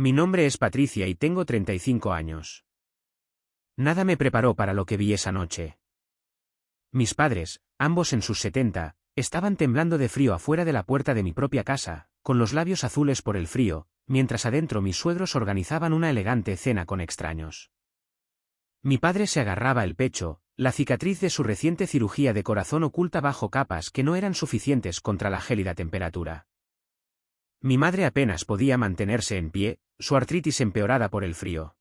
Mi nombre es Patricia y tengo 35 años. Nada me preparó para lo que vi esa noche. Mis padres, ambos en sus 70, estaban temblando de frío afuera de la puerta de mi propia casa, con los labios azules por el frío, mientras adentro mis suegros organizaban una elegante cena con extraños. Mi padre se agarraba el pecho, la cicatriz de su reciente cirugía de corazón oculta bajo capas que no eran suficientes contra la gélida temperatura. Mi madre apenas podía mantenerse en pie, su artritis empeorada por el frío.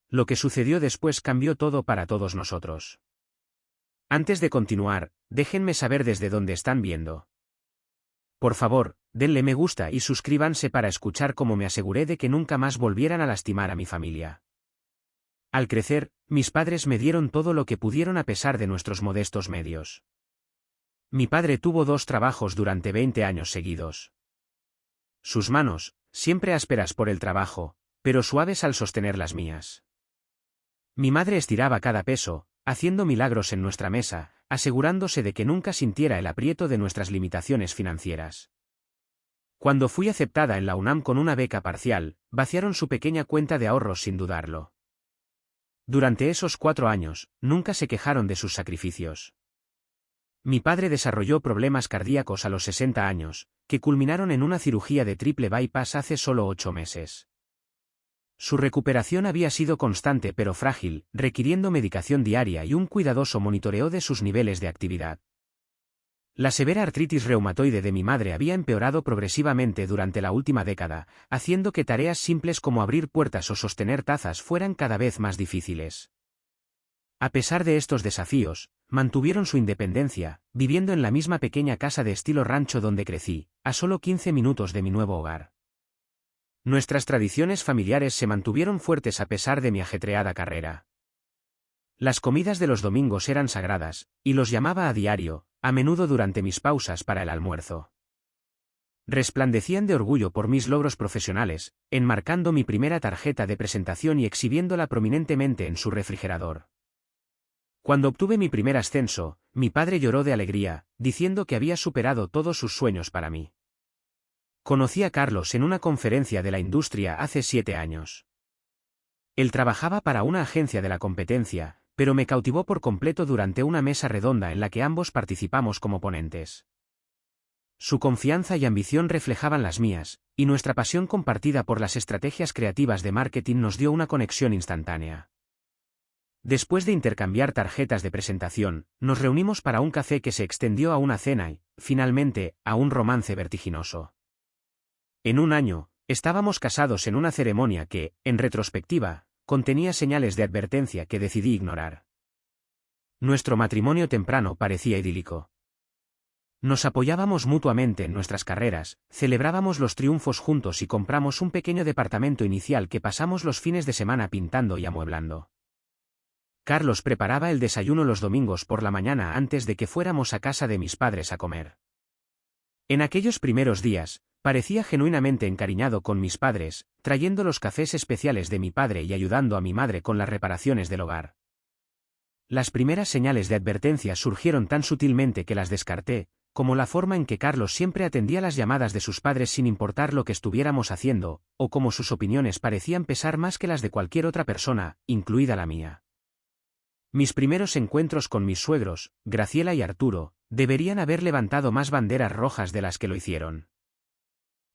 Lo que sucedió después cambió todo para todos nosotros. Antes de continuar, déjenme saber desde dónde están viendo. Por favor, denle me gusta y suscríbanse para escuchar cómo me aseguré de que nunca más volvieran a lastimar a mi familia. Al crecer, mis padres me dieron todo lo que pudieron a pesar de nuestros modestos medios. Mi padre tuvo 2 trabajos durante 20 años seguidos. Sus manos, siempre ásperas por el trabajo, pero suaves al sostener las mías. Mi madre estiraba cada peso, haciendo milagros en nuestra mesa, asegurándose de que nunca sintiera el aprieto de nuestras limitaciones financieras. Cuando fui aceptada en la UNAM con una beca parcial, vaciaron su pequeña cuenta de ahorros sin dudarlo. Durante esos 4 años, nunca se quejaron de sus sacrificios. Mi padre desarrolló problemas cardíacos a los 60 años, que culminaron en una cirugía de triple bypass hace solo 8 meses. Su recuperación había sido constante pero frágil, requiriendo medicación diaria y un cuidadoso monitoreo de sus niveles de actividad. La severa artritis reumatoide de mi madre había empeorado progresivamente durante la última década, haciendo que tareas simples como abrir puertas o sostener tazas fueran cada vez más difíciles. A pesar de estos desafíos, mantuvieron su independencia, viviendo en la misma pequeña casa de estilo rancho donde crecí, a solo 15 minutos de mi nuevo hogar. Nuestras tradiciones familiares se mantuvieron fuertes a pesar de mi ajetreada carrera. Las comidas de los domingos eran sagradas, y los llamaba a diario, a menudo durante mis pausas para el almuerzo. Resplandecían de orgullo por mis logros profesionales, enmarcando mi primera tarjeta de presentación y exhibiéndola prominentemente en su refrigerador. Cuando obtuve mi primer ascenso, mi padre lloró de alegría, diciendo que había superado todos sus sueños para mí. Conocí a Carlos en una conferencia de la industria hace 7 años. Él trabajaba para una agencia de la competencia, pero me cautivó por completo durante una mesa redonda en la que ambos participamos como ponentes. Su confianza y ambición reflejaban las mías, y nuestra pasión compartida por las estrategias creativas de marketing nos dio una conexión instantánea. Después de intercambiar tarjetas de presentación, nos reunimos para un café que se extendió a una cena y, finalmente, a un romance vertiginoso. En un año, estábamos casados en una ceremonia que, en retrospectiva, contenía señales de advertencia que decidí ignorar. Nuestro matrimonio temprano parecía idílico. Nos apoyábamos mutuamente en nuestras carreras, celebrábamos los triunfos juntos y compramos un pequeño departamento inicial que pasamos los fines de semana pintando y amueblando. Carlos preparaba el desayuno los domingos por la mañana antes de que fuéramos a casa de mis padres a comer. En aquellos primeros días, parecía genuinamente encariñado con mis padres, trayendo los cafés especiales de mi padre y ayudando a mi madre con las reparaciones del hogar. Las primeras señales de advertencia surgieron tan sutilmente que las descarté, como la forma en que Carlos siempre atendía las llamadas de sus padres sin importar lo que estuviéramos haciendo, o como sus opiniones parecían pesar más que las de cualquier otra persona, incluida la mía. Mis primeros encuentros con mis suegros, Graciela y Arturo, deberían haber levantado más banderas rojas de las que lo hicieron.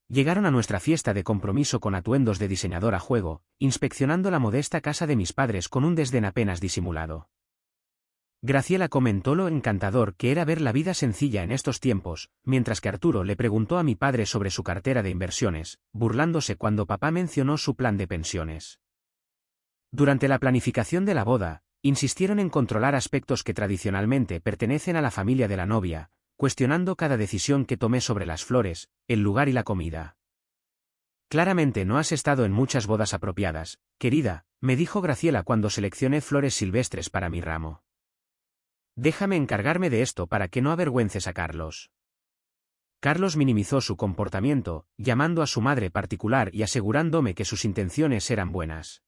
Llegaron a nuestra fiesta de compromiso con atuendos de diseñador a juego, inspeccionando la modesta casa de mis padres con un desdén apenas disimulado. Graciela comentó lo encantador que era ver la vida sencilla en estos tiempos, mientras que Arturo le preguntó a mi padre sobre su cartera de inversiones, burlándose cuando papá mencionó su plan de pensiones. Durante la planificación de la boda, insistieron en controlar aspectos que tradicionalmente pertenecen a la familia de la novia, cuestionando cada decisión que tomé sobre las flores, el lugar y la comida. Claramente no has estado en muchas bodas apropiadas, querida, me dijo Graciela cuando seleccioné flores silvestres para mi ramo. Déjame encargarme de esto para que no avergüences a Carlos. Carlos minimizó su comportamiento, llamando a su madre particular y asegurándome que sus intenciones eran buenas.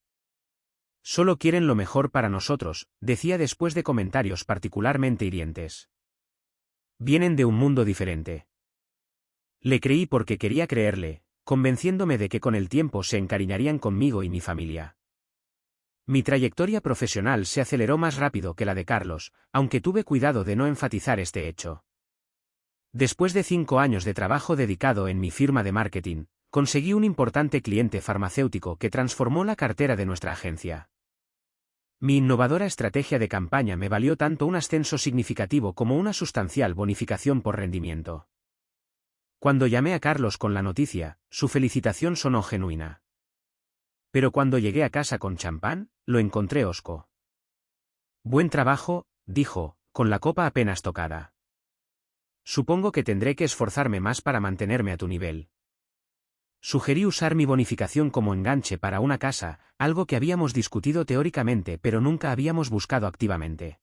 Solo quieren lo mejor para nosotros, decía después de comentarios particularmente hirientes. Vienen de un mundo diferente. Le creí porque quería creerle, convenciéndome de que con el tiempo se encariñarían conmigo y mi familia. Mi trayectoria profesional se aceleró más rápido que la de Carlos, aunque tuve cuidado de no enfatizar este hecho. Después de 5 años de trabajo dedicado en mi firma de marketing, conseguí un importante cliente farmacéutico que transformó la cartera de nuestra agencia. Mi innovadora estrategia de campaña me valió tanto un ascenso significativo como una sustancial bonificación por rendimiento. Cuando llamé a Carlos con la noticia, su felicitación sonó genuina. Pero cuando llegué a casa con champán, lo encontré hosco. Buen trabajo, dijo, con la copa apenas tocada. Supongo que tendré que esforzarme más para mantenerme a tu nivel. Sugerí usar mi bonificación como enganche para una casa, algo que habíamos discutido teóricamente pero nunca habíamos buscado activamente.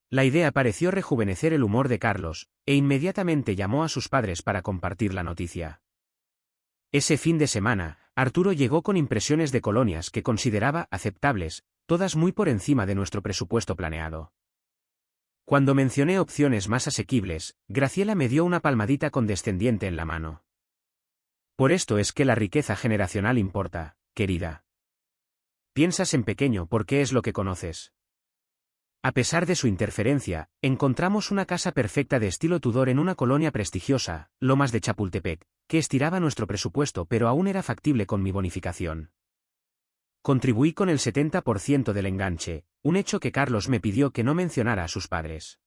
La idea pareció rejuvenecer el humor de Carlos, e inmediatamente llamó a sus padres para compartir la noticia. Ese fin de semana, Arturo llegó con impresiones de colonias que consideraba aceptables, todas muy por encima de nuestro presupuesto planeado. Cuando mencioné opciones más asequibles, Graciela me dio una palmadita condescendiente en la mano. Por esto es que la riqueza generacional importa, querida. Piensas en pequeño porque es lo que conoces. A pesar de su interferencia, encontramos una casa perfecta de estilo Tudor en una colonia prestigiosa, Lomas de Chapultepec, que estiraba nuestro presupuesto pero aún era factible con mi bonificación. Contribuí con el 70% del enganche, un hecho que Carlos me pidió que no mencionara a sus padres.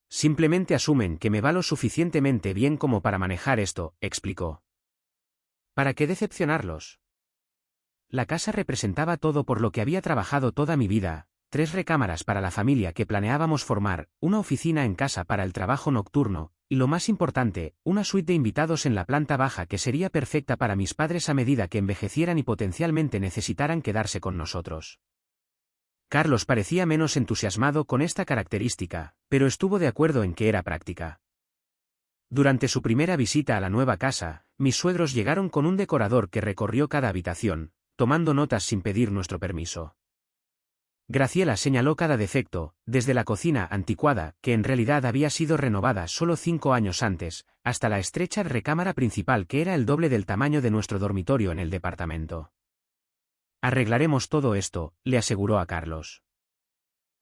Simplemente asumen que me va lo suficientemente bien como para manejar esto, explicó. ¿Para qué decepcionarlos? La casa representaba todo por lo que había trabajado toda mi vida: 3 recámaras para la familia que planeábamos formar, una oficina en casa para el trabajo nocturno, y lo más importante, una suite de invitados en la planta baja que sería perfecta para mis padres a medida que envejecieran y potencialmente necesitaran quedarse con nosotros. Carlos parecía menos entusiasmado con esta característica, pero estuvo de acuerdo en que era práctica. Durante su primera visita a la nueva casa, mis suegros llegaron con un decorador que recorrió cada habitación, tomando notas sin pedir nuestro permiso. Graciela señaló cada defecto, desde la cocina anticuada, que en realidad había sido renovada solo 5 años antes, hasta la estrecha recámara principal que era el doble del tamaño de nuestro dormitorio en el departamento. Arreglaremos todo esto, le aseguró a Carlos.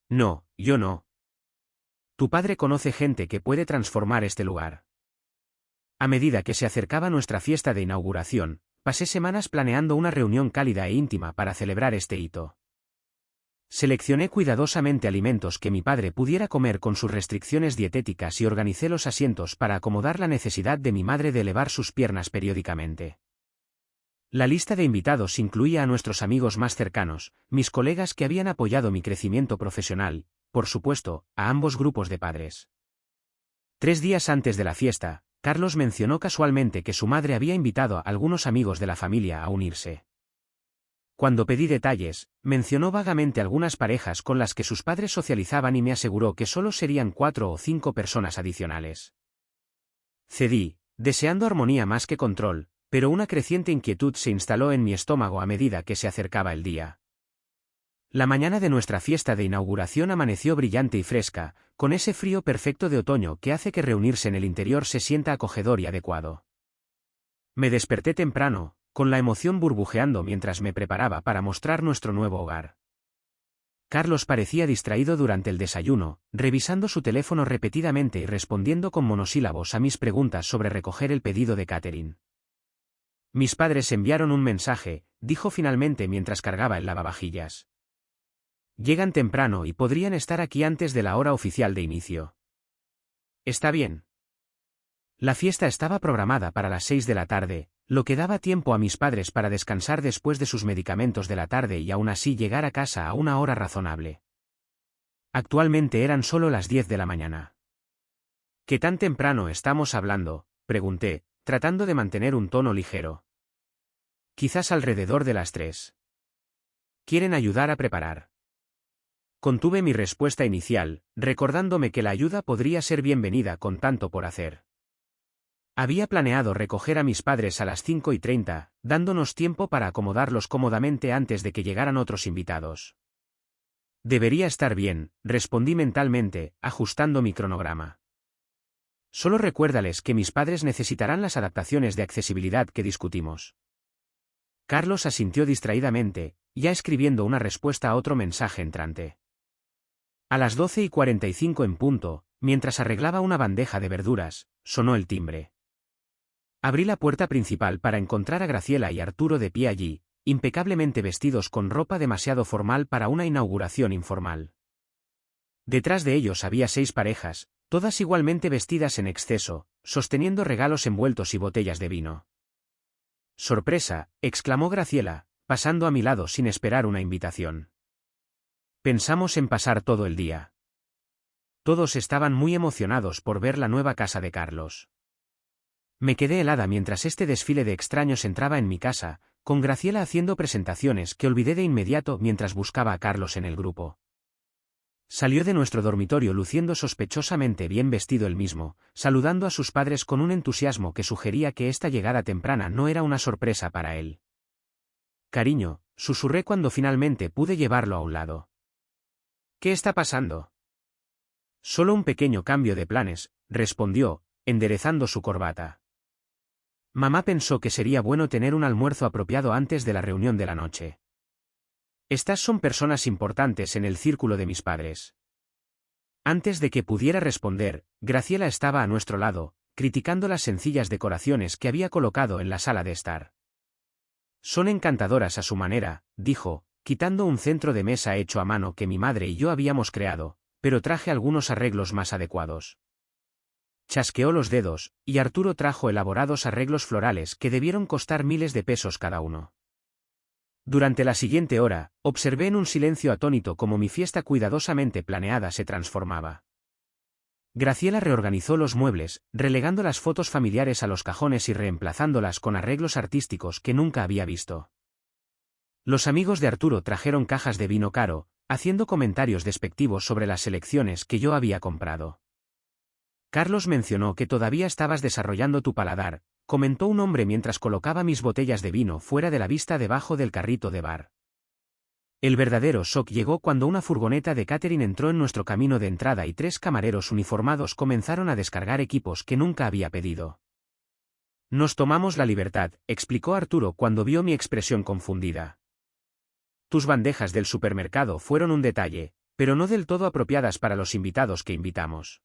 No, yo no. Tu padre conoce gente que puede transformar este lugar. A medida que se acercaba nuestra fiesta de inauguración, pasé semanas planeando una reunión cálida e íntima para celebrar este hito. Seleccioné cuidadosamente alimentos que mi padre pudiera comer con sus restricciones dietéticas y organicé los asientos para acomodar la necesidad de mi madre de elevar sus piernas periódicamente. La lista de invitados incluía a nuestros amigos más cercanos, mis colegas que habían apoyado mi crecimiento profesional, por supuesto, a ambos grupos de padres. 3 días antes de la fiesta, Carlos mencionó casualmente que su madre había invitado a algunos amigos de la familia a unirse. Cuando pedí detalles, mencionó vagamente algunas parejas con las que sus padres socializaban y me aseguró que solo serían 4 o 5 personas adicionales. Cedí, deseando armonía más que control, pero una creciente inquietud se instaló en mi estómago a medida que se acercaba el día. La mañana de nuestra fiesta de inauguración amaneció brillante y fresca, con ese frío perfecto de otoño que hace que reunirse en el interior se sienta acogedor y adecuado. Me desperté temprano, con la emoción burbujeando mientras me preparaba para mostrar nuestro nuevo hogar. Carlos parecía distraído durante el desayuno, revisando su teléfono repetidamente y respondiendo con monosílabos a mis preguntas sobre recoger el pedido de catering. Mis padres enviaron un mensaje, dijo finalmente mientras cargaba el lavavajillas. Llegan temprano y podrían estar aquí antes de la hora oficial de inicio. Está bien. La fiesta estaba programada para las 6 de la tarde, lo que daba tiempo a mis padres para descansar después de sus medicamentos de la tarde y aún así llegar a casa a una hora razonable. Actualmente eran solo las 10 de la mañana. ¿Qué tan temprano estamos hablando?, pregunté, tratando de mantener un tono ligero. Quizás alrededor de las 3. ¿Quieren ayudar a preparar? Contuve mi respuesta inicial, recordándome que la ayuda podría ser bienvenida con tanto por hacer. Había planeado recoger a mis padres a las 5:30, dándonos tiempo para acomodarlos cómodamente antes de que llegaran otros invitados. Debería estar bien, respondí mentalmente, ajustando mi cronograma. Solo recuérdales que mis padres necesitarán las adaptaciones de accesibilidad que discutimos. Carlos asintió distraídamente, ya escribiendo una respuesta a otro mensaje entrante. A las 12:45 en punto, mientras arreglaba una bandeja de verduras, sonó el timbre. Abrí la puerta principal para encontrar a Graciela y Arturo de pie allí, impecablemente vestidos con ropa demasiado formal para una inauguración informal. Detrás de ellos había 6 parejas, todas igualmente vestidas en exceso, sosteniendo regalos envueltos y botellas de vino. «¡Sorpresa!», exclamó Graciela, pasando a mi lado sin esperar una invitación. Pensamos en pasar todo el día. Todos estaban muy emocionados por ver la nueva casa de Carlos. Me quedé helada mientras este desfile de extraños entraba en mi casa, con Graciela haciendo presentaciones que olvidé de inmediato mientras buscaba a Carlos en el grupo. Salió de nuestro dormitorio luciendo sospechosamente bien vestido él mismo, saludando a sus padres con un entusiasmo que sugería que esta llegada temprana no era una sorpresa para él. «Cariño», susurré cuando finalmente pude llevarlo a un lado. «¿Qué está pasando?» «Solo un pequeño cambio de planes», respondió, enderezando su corbata. «Mamá pensó que sería bueno tener un almuerzo apropiado antes de la reunión de la noche. Estas son personas importantes en el círculo de mis padres». Antes de que pudiera responder, Graciela estaba a nuestro lado, criticando las sencillas decoraciones que había colocado en la sala de estar. «Son encantadoras a su manera», dijo, quitando un centro de mesa hecho a mano que mi madre y yo habíamos creado, «pero traje algunos arreglos más adecuados». Chasqueó los dedos, y Arturo trajo elaborados arreglos florales que debieron costar miles de pesos cada uno. Durante la siguiente hora, observé en un silencio atónito cómo mi fiesta cuidadosamente planeada se transformaba. Graciela reorganizó los muebles, relegando las fotos familiares a los cajones y reemplazándolas con arreglos artísticos que nunca había visto. Los amigos de Arturo trajeron cajas de vino caro, haciendo comentarios despectivos sobre las selecciones que yo había comprado. «Carlos mencionó que todavía estabas desarrollando tu paladar», comentó un hombre mientras colocaba mis botellas de vino fuera de la vista debajo del carrito de bar. El verdadero shock llegó cuando una furgoneta de catering entró en nuestro camino de entrada y 3 camareros uniformados comenzaron a descargar equipos que nunca había pedido. «Nos tomamos la libertad», explicó Arturo cuando vio mi expresión confundida. «Tus bandejas del supermercado fueron un detalle, pero no del todo apropiadas para los invitados que invitamos».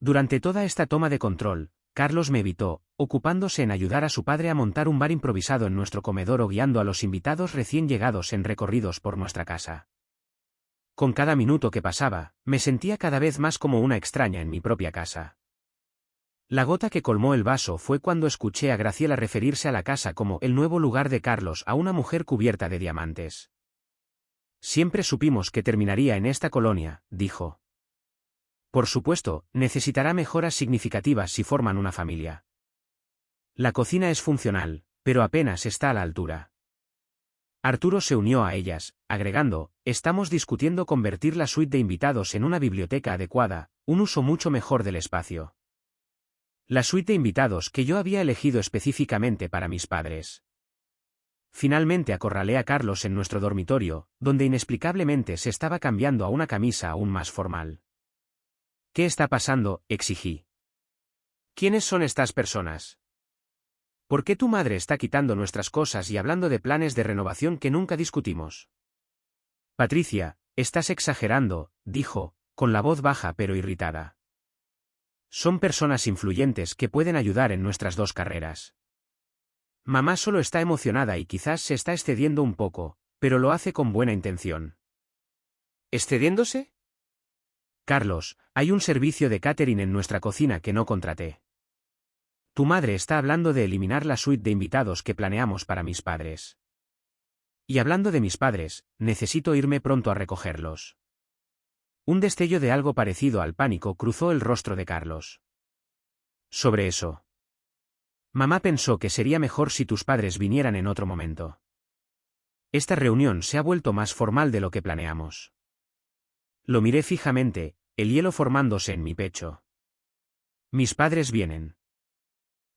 Durante toda esta toma de control, Carlos me evitó, ocupándose en ayudar a su padre a montar un bar improvisado en nuestro comedor o guiando a los invitados recién llegados en recorridos por nuestra casa. Con cada minuto que pasaba, me sentía cada vez más como una extraña en mi propia casa. La gota que colmó el vaso fue cuando escuché a Graciela referirse a la casa como el nuevo lugar de Carlos a una mujer cubierta de diamantes. «Siempre supimos que terminaría en esta colonia», dijo. «Por supuesto, necesitará mejoras significativas si forman una familia. La cocina es funcional, pero apenas está a la altura». Arturo se unió a ellas, agregando, «Estamos discutiendo convertir la suite de invitados en una biblioteca adecuada, un uso mucho mejor del espacio». La suite de invitados que yo había elegido específicamente para mis padres. Finalmente acorralé a Carlos en nuestro dormitorio, donde inexplicablemente se estaba cambiando a una camisa aún más formal. «¿Qué está pasando?», exigí. «¿Quiénes son estas personas? ¿Por qué tu madre está quitando nuestras cosas y hablando de planes de renovación que nunca discutimos?» «Patricia, estás exagerando», dijo, con la voz baja pero irritada. «Son personas influyentes que pueden ayudar en nuestras 2 carreras. Mamá solo está emocionada y quizás se está excediendo un poco, pero lo hace con buena intención». «¿Excediéndose?» «Carlos, hay un servicio de catering en nuestra cocina que no contraté. Tu madre está hablando de eliminar la suite de invitados que planeamos para mis padres. Y hablando de mis padres, necesito irme pronto a recogerlos». Un destello de algo parecido al pánico cruzó el rostro de Carlos. «Sobre eso. Mamá pensó que sería mejor si tus padres vinieran en otro momento. Esta reunión se ha vuelto más formal de lo que planeamos». Lo miré fijamente, el hielo formándose en mi pecho. «Mis padres vienen.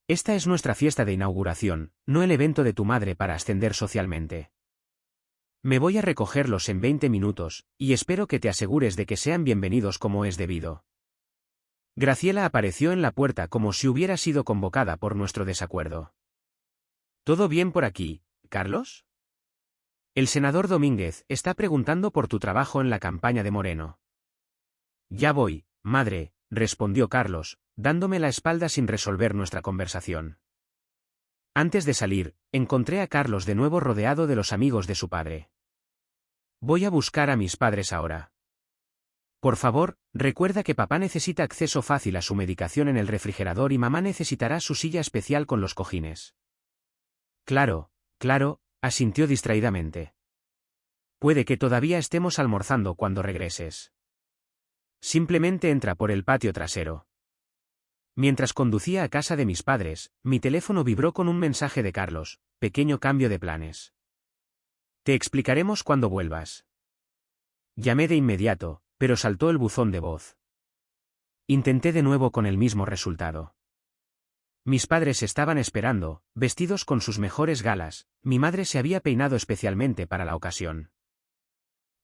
Esta es nuestra fiesta de inauguración, no el evento de tu madre para ascender socialmente. Me voy a recogerlos en 20 minutos, y espero que te asegures de que sean bienvenidos como es debido». Graciela apareció en la puerta como si hubiera sido convocada por nuestro desacuerdo. ¿Todo bien por aquí, Carlos? El senador Domínguez está preguntando por tu trabajo en la campaña de Moreno. Ya voy, madre, respondió Carlos, dándome la espalda sin resolver nuestra conversación. Antes de salir, encontré a Carlos de nuevo rodeado de los amigos de su padre. Voy a buscar a mis padres ahora. Por favor, recuerda que papá necesita acceso fácil a su medicación en el refrigerador y mamá necesitará su silla especial con los cojines. Claro, claro, asintió distraídamente. Puede que todavía estemos almorzando cuando regreses. Simplemente entra por el patio trasero. Mientras conducía a casa de mis padres, mi teléfono vibró con un mensaje de Carlos: pequeño cambio de planes. Te explicaremos cuando vuelvas. Llamé de inmediato, pero saltó el buzón de voz. Intenté de nuevo con el mismo resultado. Mis padres estaban esperando, vestidos con sus mejores galas. Mi madre se había peinado especialmente para la ocasión.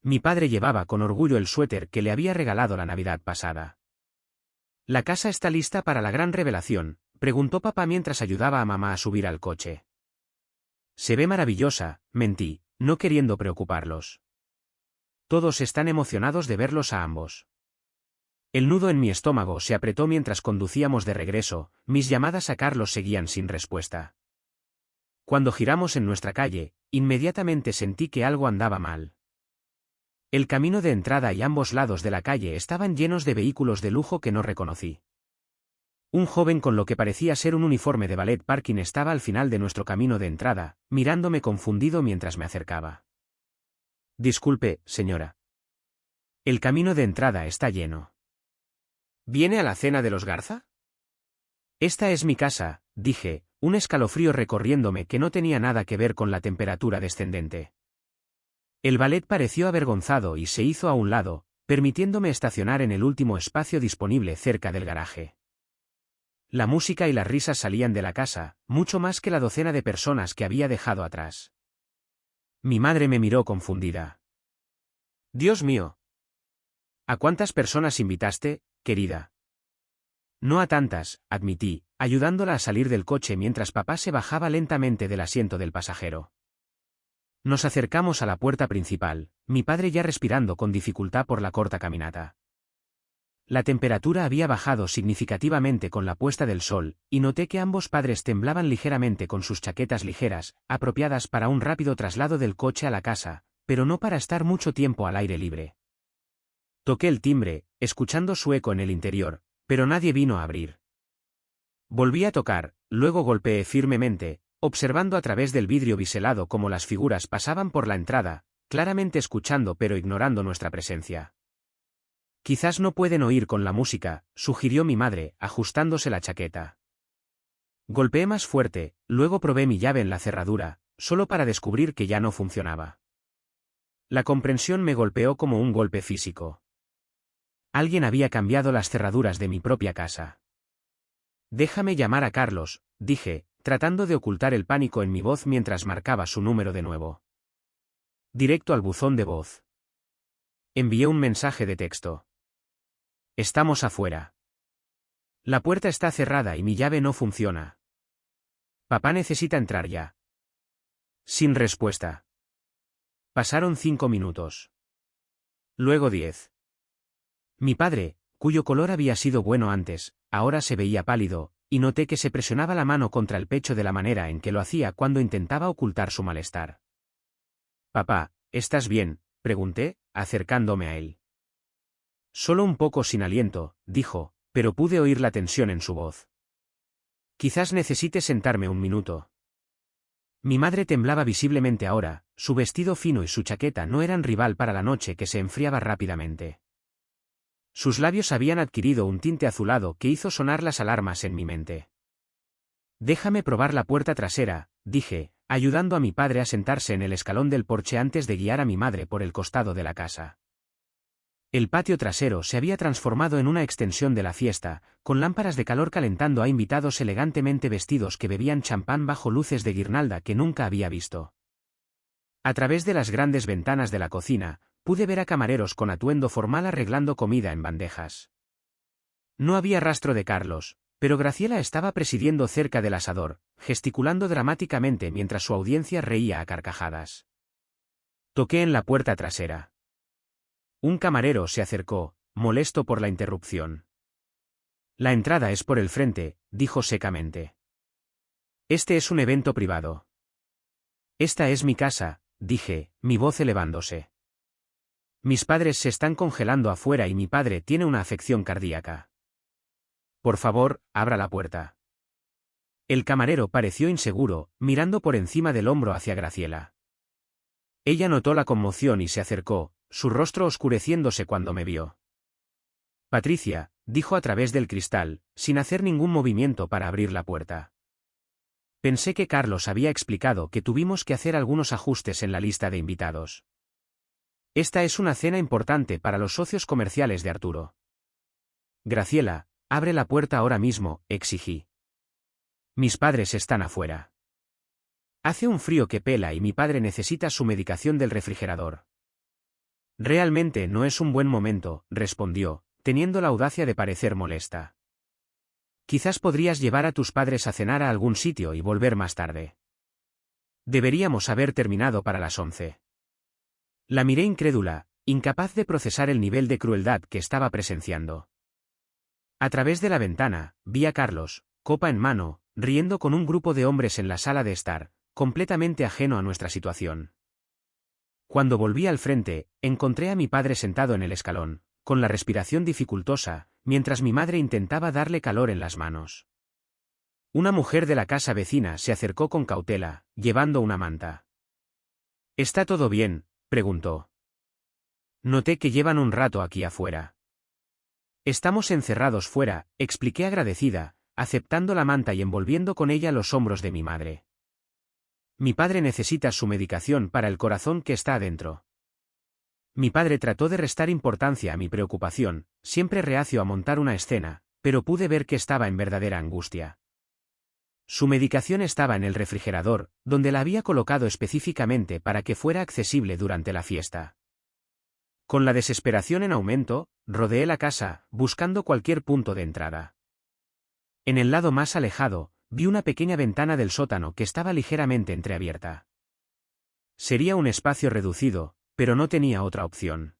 Mi padre llevaba con orgullo el suéter que le había regalado la Navidad pasada. ¿La casa está lista para la gran revelación?, preguntó papá mientras ayudaba a mamá a subir al coche. Se ve maravillosa, mentí, no queriendo preocuparlos. Todos están emocionados de verlos a ambos. El nudo en mi estómago se apretó mientras conducíamos de regreso. Mis llamadas a Carlos seguían sin respuesta. Cuando giramos en nuestra calle, inmediatamente sentí que algo andaba mal. El camino de entrada y ambos lados de la calle estaban llenos de vehículos de lujo que no reconocí. Un joven con lo que parecía ser un uniforme de ballet parking estaba al final de nuestro camino de entrada, mirándome confundido mientras me acercaba. Disculpe, señora. El camino de entrada está lleno. ¿Viene a la cena de los Garza? Esta es mi casa, dije, un escalofrío recorriéndome que no tenía nada que ver con la temperatura descendente. El valet pareció avergonzado y se hizo a un lado, permitiéndome estacionar en el último espacio disponible cerca del garaje. La música y las risas salían de la casa, mucho más que la docena de personas que había dejado atrás. Mi madre me miró confundida. Dios mío. ¿A cuántas personas invitaste, querida? No a tantas, admití, ayudándola a salir del coche mientras papá se bajaba lentamente del asiento del pasajero. Nos acercamos a la puerta principal, mi padre ya respirando con dificultad por la corta caminata. La temperatura había bajado significativamente con la puesta del sol, y noté que ambos padres temblaban ligeramente con sus chaquetas ligeras, apropiadas para un rápido traslado del coche a la casa, pero no para estar mucho tiempo al aire libre. Toqué el timbre, escuchando su eco en el interior, pero nadie vino a abrir. Volví a tocar, luego golpeé firmemente, observando a través del vidrio biselado cómo las figuras pasaban por la entrada, claramente escuchando pero ignorando nuestra presencia. Quizás no pueden oír con la música, sugirió mi madre, ajustándose la chaqueta. Golpeé más fuerte, luego probé mi llave en la cerradura, solo para descubrir que ya no funcionaba. La comprensión me golpeó como un golpe físico. Alguien había cambiado las cerraduras de mi propia casa. Déjame llamar a Carlos, dije, tratando de ocultar el pánico en mi voz mientras marcaba su número de nuevo. Directo al buzón de voz. Envié un mensaje de texto. Estamos afuera. La puerta está cerrada y mi llave no funciona. Papá necesita entrar ya. Sin respuesta. Pasaron 5 minutos. Luego 10. Mi padre, cuyo color había sido bueno antes, ahora se veía pálido, y noté que se presionaba la mano contra el pecho de la manera en que lo hacía cuando intentaba ocultar su malestar. Papá, ¿estás bien?, pregunté, acercándome a él. Solo un poco sin aliento, dijo, pero pude oír la tensión en su voz. Quizás necesite sentarme un minuto. Mi madre temblaba visiblemente ahora, su vestido fino y su chaqueta no eran rival para la noche que se enfriaba rápidamente. Sus labios habían adquirido un tinte azulado que hizo sonar las alarmas en mi mente. Déjame probar la puerta trasera, dije, ayudando a mi padre a sentarse en el escalón del porche antes de guiar a mi madre por el costado de la casa. El patio trasero se había transformado en una extensión de la fiesta, con lámparas de calor calentando a invitados elegantemente vestidos que bebían champán bajo luces de guirnalda que nunca había visto. A través de las grandes ventanas de la cocina, pude ver a camareros con atuendo formal arreglando comida en bandejas. No había rastro de Carlos, pero Graciela estaba presidiendo cerca del asador, gesticulando dramáticamente mientras su audiencia reía a carcajadas. Toqué en la puerta trasera. Un camarero se acercó, molesto por la interrupción. La entrada es por el frente, dijo secamente. Este es un evento privado. Esta es mi casa, dije, mi voz elevándose. Mis padres se están congelando afuera y mi padre tiene una afección cardíaca. Por favor, abra la puerta. El camarero pareció inseguro, mirando por encima del hombro hacia Graciela. Ella notó la conmoción y se acercó, su rostro oscureciéndose cuando me vio. Patricia, dijo a través del cristal, sin hacer ningún movimiento para abrir la puerta. Pensé que Carlos había explicado que tuvimos que hacer algunos ajustes en la lista de invitados. Esta es una cena importante para los socios comerciales de Arturo. Graciela, abre la puerta ahora mismo, exigí. Mis padres están afuera. Hace un frío que pela y mi padre necesita su medicación del refrigerador. Realmente no es un buen momento, respondió, teniendo la audacia de parecer molesta. Quizás podrías llevar a tus padres a cenar a algún sitio y volver más tarde. Deberíamos haber terminado para las 11. La miré incrédula, incapaz de procesar el nivel de crueldad que estaba presenciando. A través de la ventana, vi a Carlos, copa en mano, riendo con un grupo de hombres en la sala de estar, completamente ajeno a nuestra situación. Cuando volví al frente, encontré a mi padre sentado en el escalón, con la respiración dificultosa, mientras mi madre intentaba darle calor en las manos. Una mujer de la casa vecina se acercó con cautela, llevando una manta. ¿Está todo bien?, preguntó. Noté que llevan un rato aquí afuera. Estamos encerrados fuera, expliqué agradecida, aceptando la manta y envolviendo con ella los hombros de mi madre. Mi padre necesita su medicación para el corazón que está adentro. Mi padre trató de restar importancia a mi preocupación, siempre reacio a montar una escena, pero pude ver que estaba en verdadera angustia. Su medicación estaba en el refrigerador, donde la había colocado específicamente para que fuera accesible durante la fiesta. Con la desesperación en aumento, rodeé la casa, buscando cualquier punto de entrada. En el lado más alejado, vi una pequeña ventana del sótano que estaba ligeramente entreabierta. Sería un espacio reducido, pero no tenía otra opción.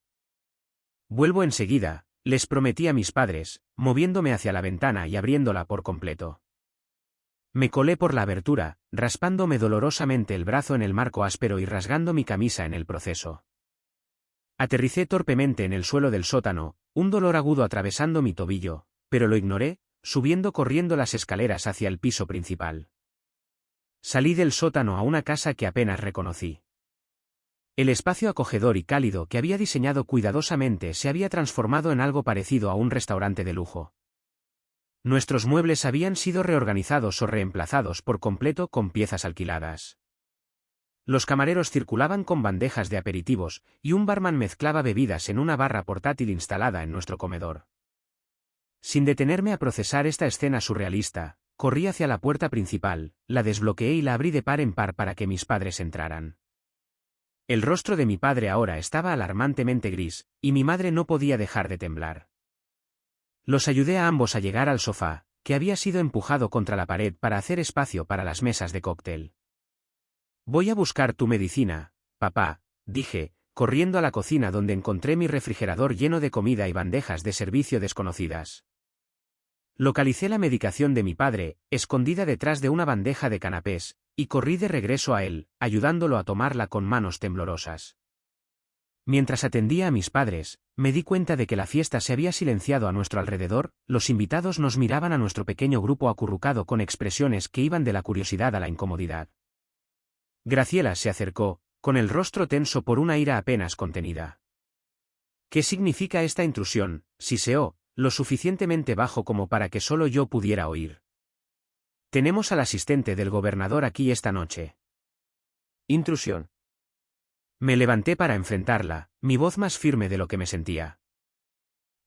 Vuelvo enseguida, les prometí a mis padres, moviéndome hacia la ventana y abriéndola por completo. Me colé por la abertura, raspándome dolorosamente el brazo en el marco áspero y rasgando mi camisa en el proceso. Aterricé torpemente en el suelo del sótano, un dolor agudo atravesando mi tobillo, pero lo ignoré, subiendo corriendo las escaleras hacia el piso principal. Salí del sótano a una casa que apenas reconocí. El espacio acogedor y cálido que había diseñado cuidadosamente se había transformado en algo parecido a un restaurante de lujo. Nuestros muebles habían sido reorganizados o reemplazados por completo con piezas alquiladas. Los camareros circulaban con bandejas de aperitivos, y un barman mezclaba bebidas en una barra portátil instalada en nuestro comedor. Sin detenerme a procesar esta escena surrealista, corrí hacia la puerta principal, la desbloqueé y la abrí de par en par para que mis padres entraran. El rostro de mi padre ahora estaba alarmantemente gris, y mi madre no podía dejar de temblar. Los ayudé a ambos a llegar al sofá, que había sido empujado contra la pared para hacer espacio para las mesas de cóctel. Voy a buscar tu medicina, papá, dije, corriendo a la cocina donde encontré mi refrigerador lleno de comida y bandejas de servicio desconocidas. Localicé la medicación de mi padre, escondida detrás de una bandeja de canapés, y corrí de regreso a él, ayudándolo a tomarla con manos temblorosas. Mientras atendía a mis padres, me di cuenta de que la fiesta se había silenciado a nuestro alrededor, los invitados nos miraban a nuestro pequeño grupo acurrucado con expresiones que iban de la curiosidad a la incomodidad. Graciela se acercó, con el rostro tenso por una ira apenas contenida. ¿Qué significa esta intrusión?, siseó, lo suficientemente bajo como para que solo yo pudiera oír. Tenemos al asistente del gobernador aquí esta noche. Intrusión. Me levanté para enfrentarla, mi voz más firme de lo que me sentía.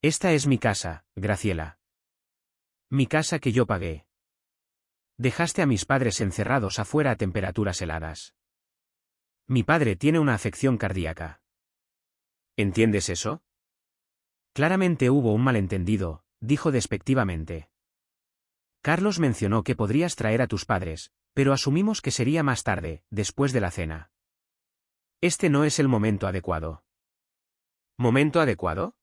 Esta es mi casa, Graciela. Mi casa que yo pagué. Dejaste a mis padres encerrados afuera a temperaturas heladas. Mi padre tiene una afección cardíaca. ¿Entiendes eso? Claramente hubo un malentendido, dijo despectivamente. Carlos mencionó que podrías traer a tus padres, pero asumimos que sería más tarde, después de la cena. Este no es el momento adecuado. ¿Momento adecuado?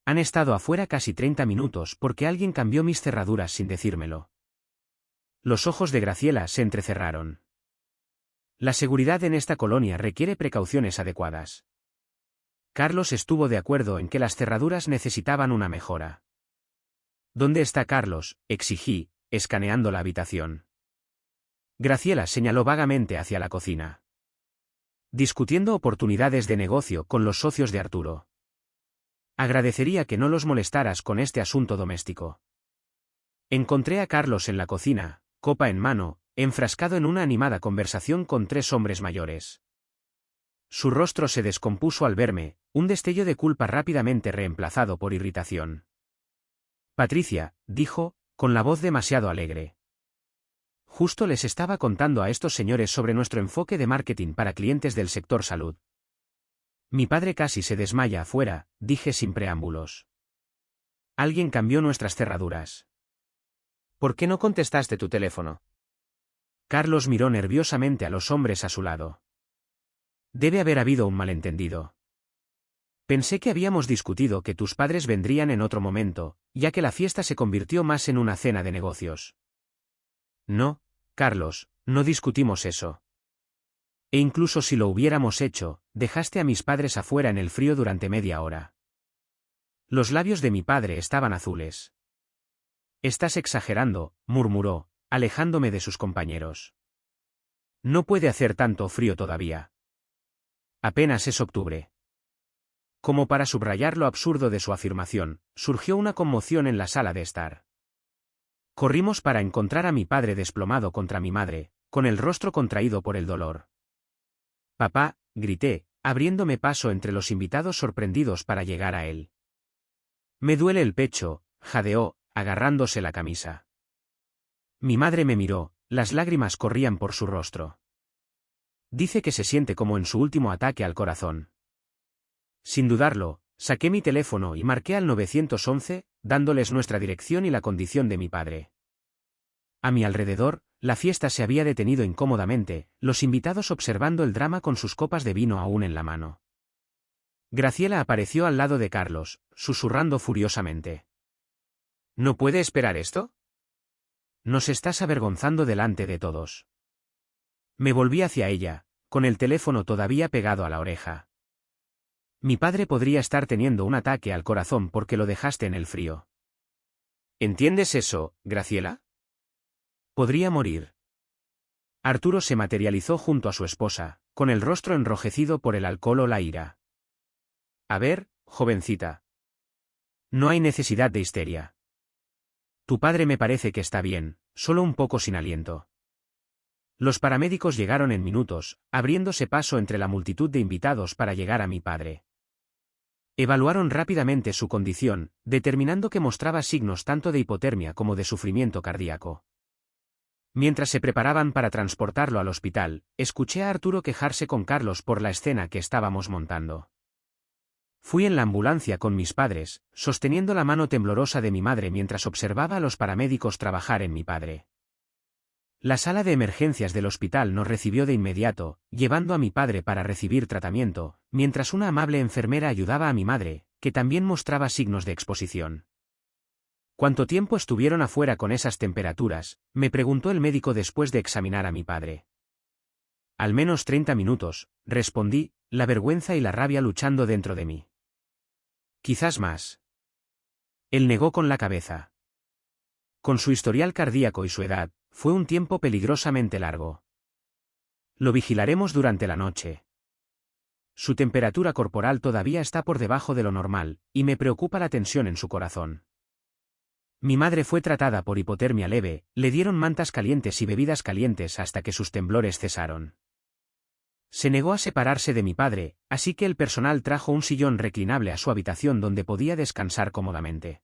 Han estado afuera casi 30 minutos porque alguien cambió mis cerraduras sin decírmelo. Los ojos de Graciela se entrecerraron. La seguridad en esta colonia requiere precauciones adecuadas. Carlos estuvo de acuerdo en que las cerraduras necesitaban una mejora. ¿Dónde está Carlos?, exigí, escaneando la habitación. Graciela señaló vagamente hacia la cocina. Discutiendo oportunidades de negocio con los socios de Arturo. Agradecería que no los molestaras con este asunto doméstico. Encontré a Carlos en la cocina, copa en mano, enfrascado en una animada conversación con 3 hombres mayores. Su rostro se descompuso al verme, un destello de culpa rápidamente reemplazado por irritación. Patricia, dijo, con la voz demasiado alegre. Justo les estaba contando a estos señores sobre nuestro enfoque de marketing para clientes del sector salud. Mi padre casi se desmaya afuera, dije sin preámbulos. Alguien cambió nuestras cerraduras. ¿Por qué no contestaste tu teléfono? Carlos miró nerviosamente a los hombres a su lado. Debe haber habido un malentendido. Pensé que habíamos discutido que tus padres vendrían en otro momento, ya que la fiesta se convirtió más en una cena de negocios. No, Carlos, no discutimos eso. E incluso si lo hubiéramos hecho, dejaste a mis padres afuera en el frío durante media hora. Los labios de mi padre estaban azules. Estás exagerando, murmuró, alejándome de sus compañeros. No puede hacer tanto frío todavía. Apenas es octubre. Como para subrayar lo absurdo de su afirmación, surgió una conmoción en la sala de estar. Corrimos para encontrar a mi padre desplomado contra mi madre, con el rostro contraído por el dolor. Papá, grité, abriéndome paso entre los invitados sorprendidos para llegar a él. Me duele el pecho, jadeó, agarrándose la camisa. Mi madre me miró, las lágrimas corrían por su rostro. Dice que se siente como en su último ataque al corazón. Sin dudarlo, saqué mi teléfono y marqué al 911, dándoles nuestra dirección y la condición de mi padre. A mi alrededor, la fiesta se había detenido incómodamente, los invitados observando el drama con sus copas de vino aún en la mano. Graciela apareció al lado de Carlos, susurrando furiosamente. ¿No puede esperar esto? Nos estás avergonzando delante de todos. Me volví hacia ella, con el teléfono todavía pegado a la oreja. Mi padre podría estar teniendo un ataque al corazón porque lo dejaste en el frío. ¿Entiendes eso, Graciela? Podría morir. Arturo se materializó junto a su esposa, con el rostro enrojecido por el alcohol o la ira. A ver, jovencita. No hay necesidad de histeria. Tu padre me parece que está bien, solo un poco sin aliento. Los paramédicos llegaron en minutos, abriéndose paso entre la multitud de invitados para llegar a mi padre. Evaluaron rápidamente su condición, determinando que mostraba signos tanto de hipotermia como de sufrimiento cardíaco. Mientras se preparaban para transportarlo al hospital, escuché a Arturo quejarse con Carlos por la escena que estábamos montando. Fui en la ambulancia con mis padres, sosteniendo la mano temblorosa de mi madre mientras observaba a los paramédicos trabajar en mi padre. La sala de emergencias del hospital nos recibió de inmediato, llevando a mi padre para recibir tratamiento, mientras una amable enfermera ayudaba a mi madre, que también mostraba signos de exposición. ¿Cuánto tiempo estuvieron afuera con esas temperaturas?, me preguntó el médico después de examinar a mi padre. Al menos 30 minutos, respondí, la vergüenza y la rabia luchando dentro de mí. Quizás más. Él negó con la cabeza. Con su historial cardíaco y su edad, fue un tiempo peligrosamente largo. Lo vigilaremos durante la noche. Su temperatura corporal todavía está por debajo de lo normal, y me preocupa la tensión en su corazón. Mi madre fue tratada por hipotermia leve, le dieron mantas calientes y bebidas calientes hasta que sus temblores cesaron. Se negó a separarse de mi padre, así que el personal trajo un sillón reclinable a su habitación donde podía descansar cómodamente.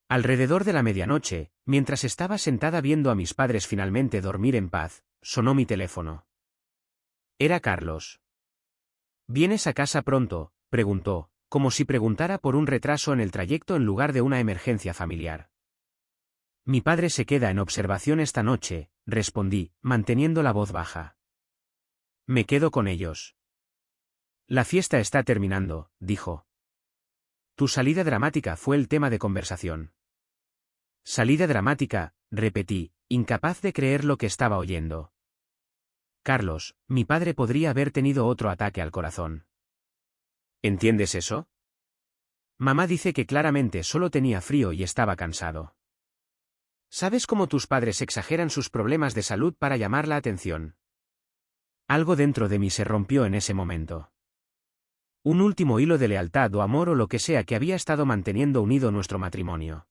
Alrededor de la medianoche, mientras estaba sentada viendo a mis padres finalmente dormir en paz, sonó mi teléfono. Era Carlos. ¿Vienes a casa pronto?, preguntó, como si preguntara por un retraso en el trayecto en lugar de una emergencia familiar. Mi padre se queda en observación esta noche, respondí, manteniendo la voz baja. Me quedo con ellos. La fiesta está terminando, dijo. Tu salida dramática fue el tema de conversación. Salida dramática, repetí, incapaz de creer lo que estaba oyendo. Carlos, mi padre podría haber tenido otro ataque al corazón. ¿Entiendes eso? Mamá dice que claramente solo tenía frío y estaba cansado. ¿Sabes cómo tus padres exageran sus problemas de salud para llamar la atención? Algo dentro de mí se rompió en ese momento. Un último hilo de lealtad o amor o lo que sea que había estado manteniendo unido nuestro matrimonio.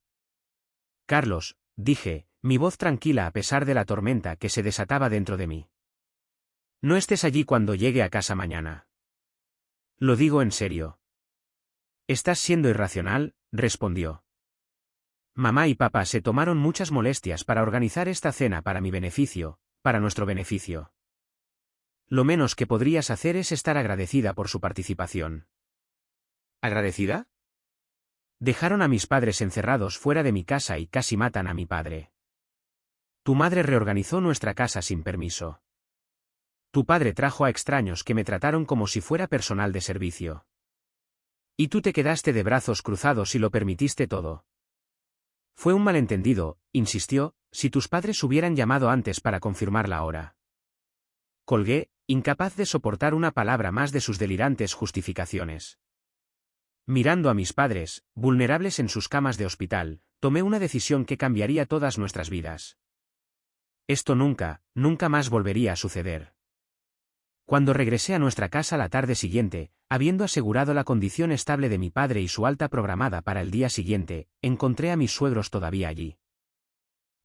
Carlos, dije, mi voz tranquila a pesar de la tormenta que se desataba dentro de mí. No estés allí cuando llegue a casa mañana. Lo digo en serio. Estás siendo irracional, respondió. Mamá y papá se tomaron muchas molestias para organizar esta cena para mi beneficio, para nuestro beneficio. Lo menos que podrías hacer es estar agradecida por su participación. ¿Agradecida? Dejaron a mis padres encerrados fuera de mi casa y casi matan a mi padre. Tu madre reorganizó nuestra casa sin permiso. Tu padre trajo a extraños que me trataron como si fuera personal de servicio. Y tú te quedaste de brazos cruzados y lo permitiste todo. Fue un malentendido, insistió, si tus padres hubieran llamado antes para confirmar la hora. Colgué, incapaz de soportar una palabra más de sus delirantes justificaciones. Mirando a mis padres, vulnerables en sus camas de hospital, tomé una decisión que cambiaría todas nuestras vidas. Esto nunca, nunca más volvería a suceder. Cuando regresé a nuestra casa la tarde siguiente, habiendo asegurado la condición estable de mi padre y su alta programada para el día siguiente, encontré a mis suegros todavía allí.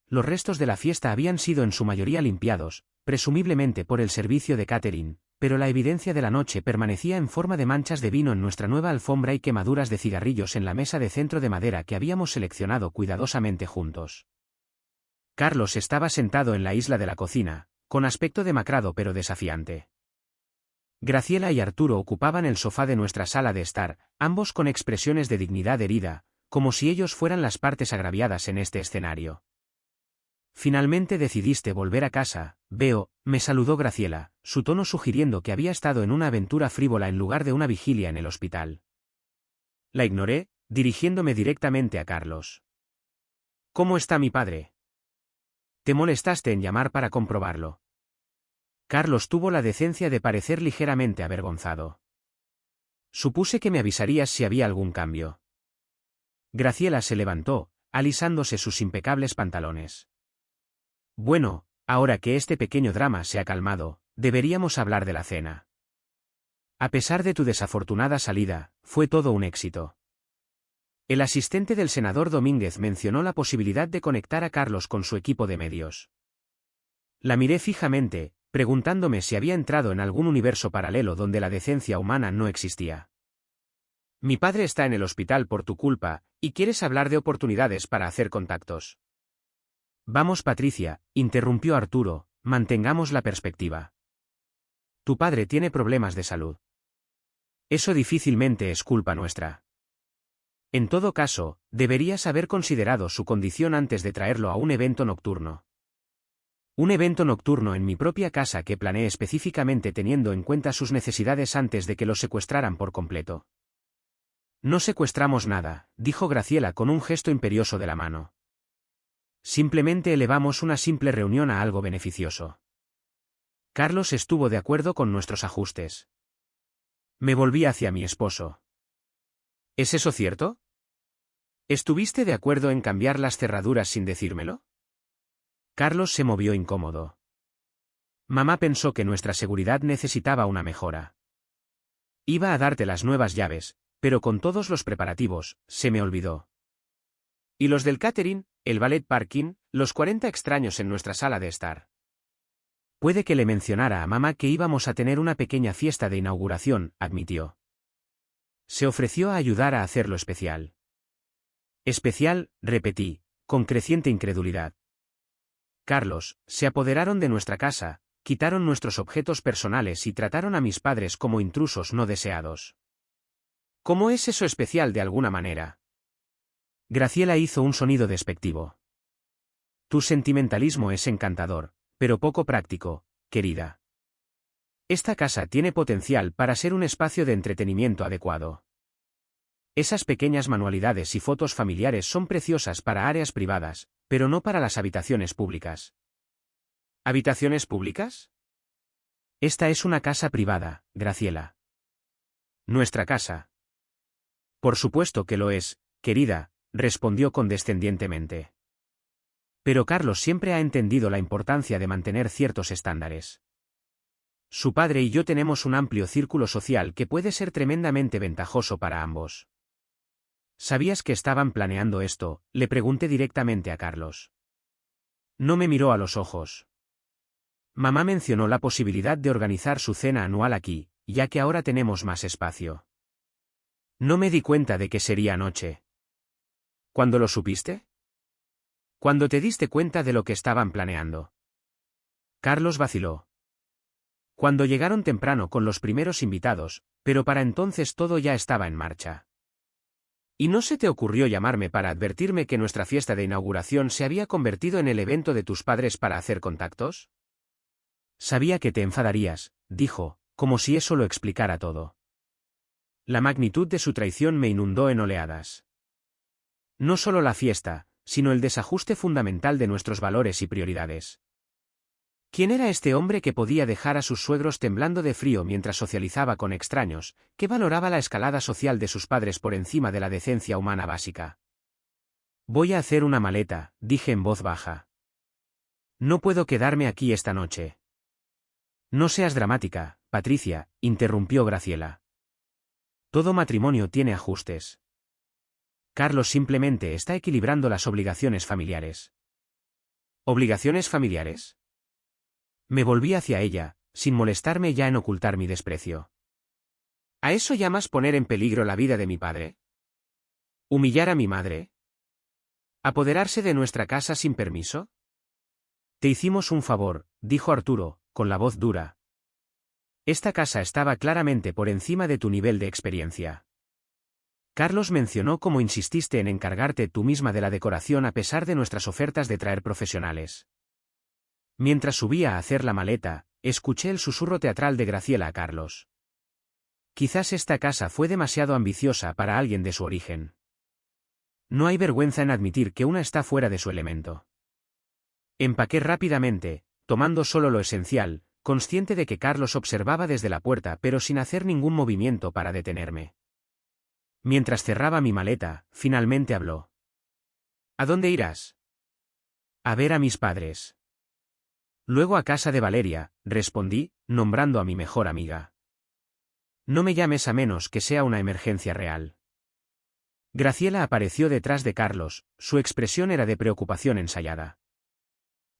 Los restos de la fiesta habían sido en su mayoría limpiados, presumiblemente por el servicio de catering, pero la evidencia de la noche permanecía en forma de manchas de vino en nuestra nueva alfombra y quemaduras de cigarrillos en la mesa de centro de madera que habíamos seleccionado cuidadosamente juntos. Carlos estaba sentado en la isla de la cocina, con aspecto demacrado pero desafiante. Graciela y Arturo ocupaban el sofá de nuestra sala de estar, ambos con expresiones de dignidad herida, como si ellos fueran las partes agraviadas en este escenario. Finalmente decidiste volver a casa, veo, me saludó Graciela, su tono sugiriendo que había estado en una aventura frívola en lugar de una vigilia en el hospital. La ignoré, dirigiéndome directamente a Carlos. ¿Cómo está mi padre? Te molestaste en llamar para comprobarlo. Carlos tuvo la decencia de parecer ligeramente avergonzado. Supuse que me avisarías si había algún cambio. Graciela se levantó, alisándose sus impecables pantalones. Bueno, ahora que este pequeño drama se ha calmado, deberíamos hablar de la cena. A pesar de tu desafortunada salida, fue todo un éxito. El asistente del senador Domínguez mencionó la posibilidad de conectar a Carlos con su equipo de medios. La miré fijamente, preguntándome si había entrado en algún universo paralelo donde la decencia humana no existía. Mi padre está en el hospital por tu culpa, y quieres hablar de oportunidades para hacer contactos. Vamos, Patricia, interrumpió Arturo, mantengamos la perspectiva. Tu padre tiene problemas de salud. Eso difícilmente es culpa nuestra. En todo caso, deberías haber considerado su condición antes de traerlo a un evento nocturno. Un evento nocturno en mi propia casa que planeé específicamente teniendo en cuenta sus necesidades antes de que lo secuestraran por completo. No secuestramos nada, dijo Graciela con un gesto imperioso de la mano. Simplemente elevamos una simple reunión a algo beneficioso. Carlos estuvo de acuerdo con nuestros ajustes. Me volví hacia mi esposo. ¿Es eso cierto? ¿Estuviste de acuerdo en cambiar las cerraduras sin decírmelo? Carlos se movió incómodo. Mamá pensó que nuestra seguridad necesitaba una mejora. Iba a darte las nuevas llaves, pero con todos los preparativos, se me olvidó. ¿Y los del catering, el ballet parking, los 40 extraños en nuestra sala de estar? Puede que le mencionara a mamá que íbamos a tener una pequeña fiesta de inauguración, admitió. Se ofreció a ayudar a hacerlo especial. Especial, repetí, con creciente incredulidad. Carlos, se apoderaron de nuestra casa, quitaron nuestros objetos personales y trataron a mis padres como intrusos no deseados. ¿Cómo es eso especial de alguna manera? Graciela hizo un sonido despectivo. Tu sentimentalismo es encantador, pero poco práctico, querida. Esta casa tiene potencial para ser un espacio de entretenimiento adecuado. Esas pequeñas manualidades y fotos familiares son preciosas para áreas privadas, pero no para las habitaciones públicas. ¿Habitaciones públicas? Esta es una casa privada, Graciela. Nuestra casa. Por supuesto que lo es, querida, respondió condescendientemente. Pero Carlos siempre ha entendido la importancia de mantener ciertos estándares. Su padre y yo tenemos un amplio círculo social que puede ser tremendamente ventajoso para ambos. ¿Sabías que estaban planeando esto?, le pregunté directamente a Carlos. No me miró a los ojos. Mamá mencionó la posibilidad de organizar su cena anual aquí, ya que ahora tenemos más espacio. No me di cuenta de que sería anoche. ¿Cuándo lo supiste? Cuando te diste cuenta de lo que estaban planeando. Carlos vaciló. Cuando llegaron temprano con los primeros invitados, pero para entonces todo ya estaba en marcha. ¿Y no se te ocurrió llamarme para advertirme que nuestra fiesta de inauguración se había convertido en el evento de tus padres para hacer contactos? Sabía que te enfadarías, dijo, como si eso lo explicara todo. La magnitud de su traición me inundó en oleadas. No solo la fiesta, sino el desajuste fundamental de nuestros valores y prioridades. ¿Quién era este hombre que podía dejar a sus suegros temblando de frío mientras socializaba con extraños, que valoraba la escalada social de sus padres por encima de la decencia humana básica? Voy a hacer una maleta, dije en voz baja. No puedo quedarme aquí esta noche. No seas dramática, Patricia, interrumpió Graciela. Todo matrimonio tiene ajustes. Carlos simplemente está equilibrando las obligaciones familiares. ¿Obligaciones familiares? Me volví hacia ella, sin molestarme ya en ocultar mi desprecio. ¿A eso llamas poner en peligro la vida de mi padre? ¿Humillar a mi madre? ¿Apoderarse de nuestra casa sin permiso? Te hicimos un favor, dijo Arturo, con la voz dura. Esta casa estaba claramente por encima de tu nivel de experiencia. Carlos mencionó cómo insististe en encargarte tú misma de la decoración a pesar de nuestras ofertas de traer profesionales. Mientras subía a hacer la maleta, escuché el susurro teatral de Graciela a Carlos. Quizás esta casa fue demasiado ambiciosa para alguien de su origen. No hay vergüenza en admitir que una está fuera de su elemento. Empaqué rápidamente, tomando solo lo esencial, consciente de que Carlos observaba desde la puerta pero sin hacer ningún movimiento para detenerme. Mientras cerraba mi maleta, finalmente habló. ¿A dónde irás? A ver a mis padres. Luego a casa de Valeria, respondí, nombrando a mi mejor amiga. No me llames a menos que sea una emergencia real. Graciela apareció detrás de Carlos, su expresión era de preocupación ensayada.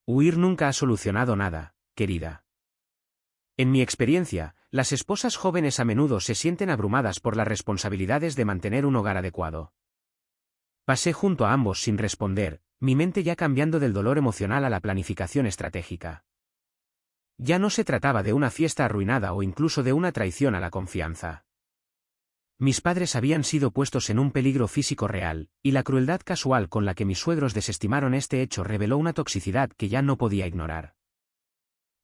Huir nunca ha solucionado nada, querida. En mi experiencia, las esposas jóvenes a menudo se sienten abrumadas por las responsabilidades de mantener un hogar adecuado. Pasé junto a ambos sin responder, mi mente ya cambiando del dolor emocional a la planificación estratégica. Ya no se trataba de una fiesta arruinada o incluso de una traición a la confianza. Mis padres habían sido puestos en un peligro físico real, y la crueldad casual con la que mis suegros desestimaron este hecho reveló una toxicidad que ya no podía ignorar.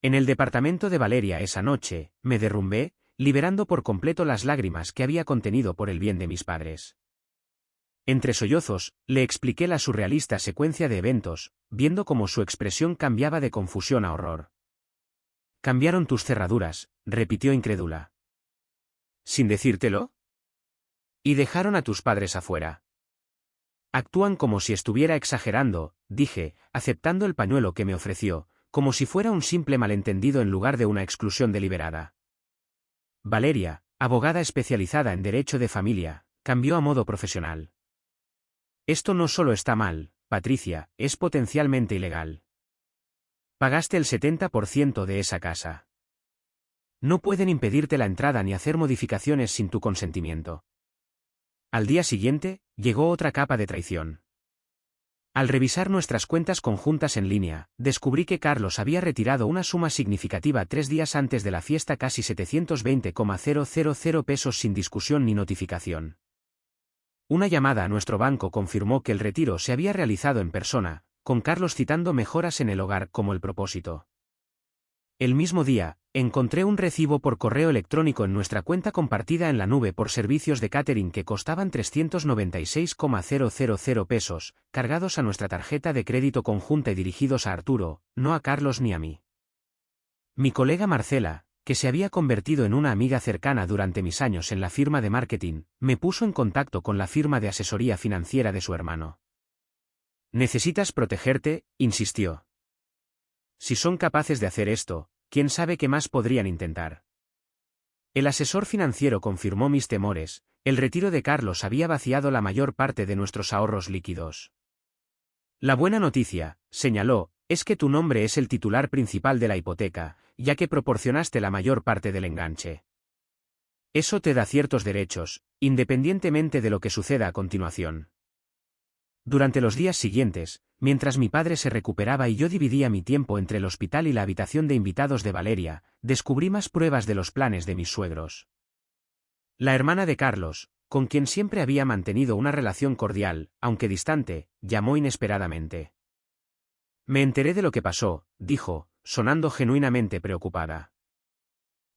En el departamento de Valeria esa noche, me derrumbé, liberando por completo las lágrimas que había contenido por el bien de mis padres. Entre sollozos, le expliqué la surrealista secuencia de eventos, viendo cómo su expresión cambiaba de confusión a horror. «Cambiaron tus cerraduras», repitió incrédula. ¿Sin decírtelo? Y dejaron a tus padres afuera. Actúan como si estuviera exagerando, dije, aceptando el pañuelo que me ofreció, como si fuera un simple malentendido en lugar de una exclusión deliberada. Valeria, abogada especializada en derecho de familia, cambió a modo profesional. Esto no solo está mal, Patricia, es potencialmente ilegal. Pagaste el 70% de esa casa. No pueden impedirte la entrada ni hacer modificaciones sin tu consentimiento. Al día siguiente, llegó otra capa de traición. Al revisar nuestras cuentas conjuntas en línea, descubrí que Carlos había retirado una suma significativa 3 días antes de la fiesta, casi 720,000 pesos sin discusión ni notificación. Una llamada a nuestro banco confirmó que el retiro se había realizado en persona, con Carlos citando mejoras en el hogar como el propósito. El mismo día, encontré un recibo por correo electrónico en nuestra cuenta compartida en la nube por servicios de catering que costaban 396,000 pesos, cargados a nuestra tarjeta de crédito conjunta y dirigidos a Arturo, no a Carlos ni a mí. Mi colega Marcela, que se había convertido en una amiga cercana durante mis años en la firma de marketing, me puso en contacto con la firma de asesoría financiera de su hermano. «Necesitas protegerte», insistió. «Si son capaces de hacer esto, quién sabe qué más podrían intentar». El asesor financiero confirmó mis temores. El retiro de Carlos había vaciado la mayor parte de nuestros ahorros líquidos. «La buena noticia», señaló, «es que tu nombre es el titular principal de la hipoteca, ya que proporcionaste la mayor parte del enganche. Eso te da ciertos derechos, independientemente de lo que suceda a continuación». Durante los días siguientes, mientras mi padre se recuperaba y yo dividía mi tiempo entre el hospital y la habitación de invitados de Valeria, descubrí más pruebas de los planes de mis suegros. La hermana de Carlos, con quien siempre había mantenido una relación cordial, aunque distante, llamó inesperadamente. «Me enteré de lo que pasó», dijo, sonando genuinamente preocupada.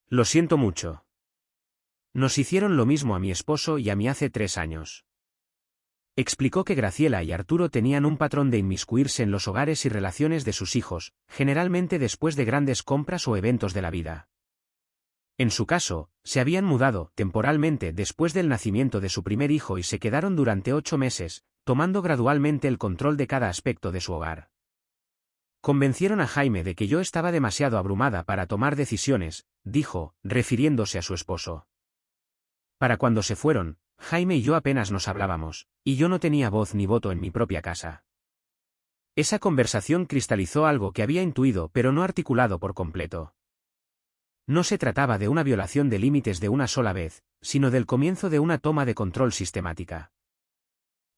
«Lo siento mucho. Nos hicieron lo mismo a mi esposo y a mí hace 3 años». Explicó que Graciela y Arturo tenían un patrón de inmiscuirse en los hogares y relaciones de sus hijos, generalmente después de grandes compras o eventos de la vida. En su caso, se habían mudado temporalmente después del nacimiento de su primer hijo y se quedaron durante 8 meses, tomando gradualmente el control de cada aspecto de su hogar. Convencieron a Jaime de que yo estaba demasiado abrumada para tomar decisiones, dijo, refiriéndose a su esposo. Para cuando se fueron, Jaime y yo apenas nos hablábamos, y yo no tenía voz ni voto en mi propia casa. Esa conversación cristalizó algo que había intuido pero no articulado por completo. No se trataba de una violación de límites de una sola vez, sino del comienzo de una toma de control sistemática.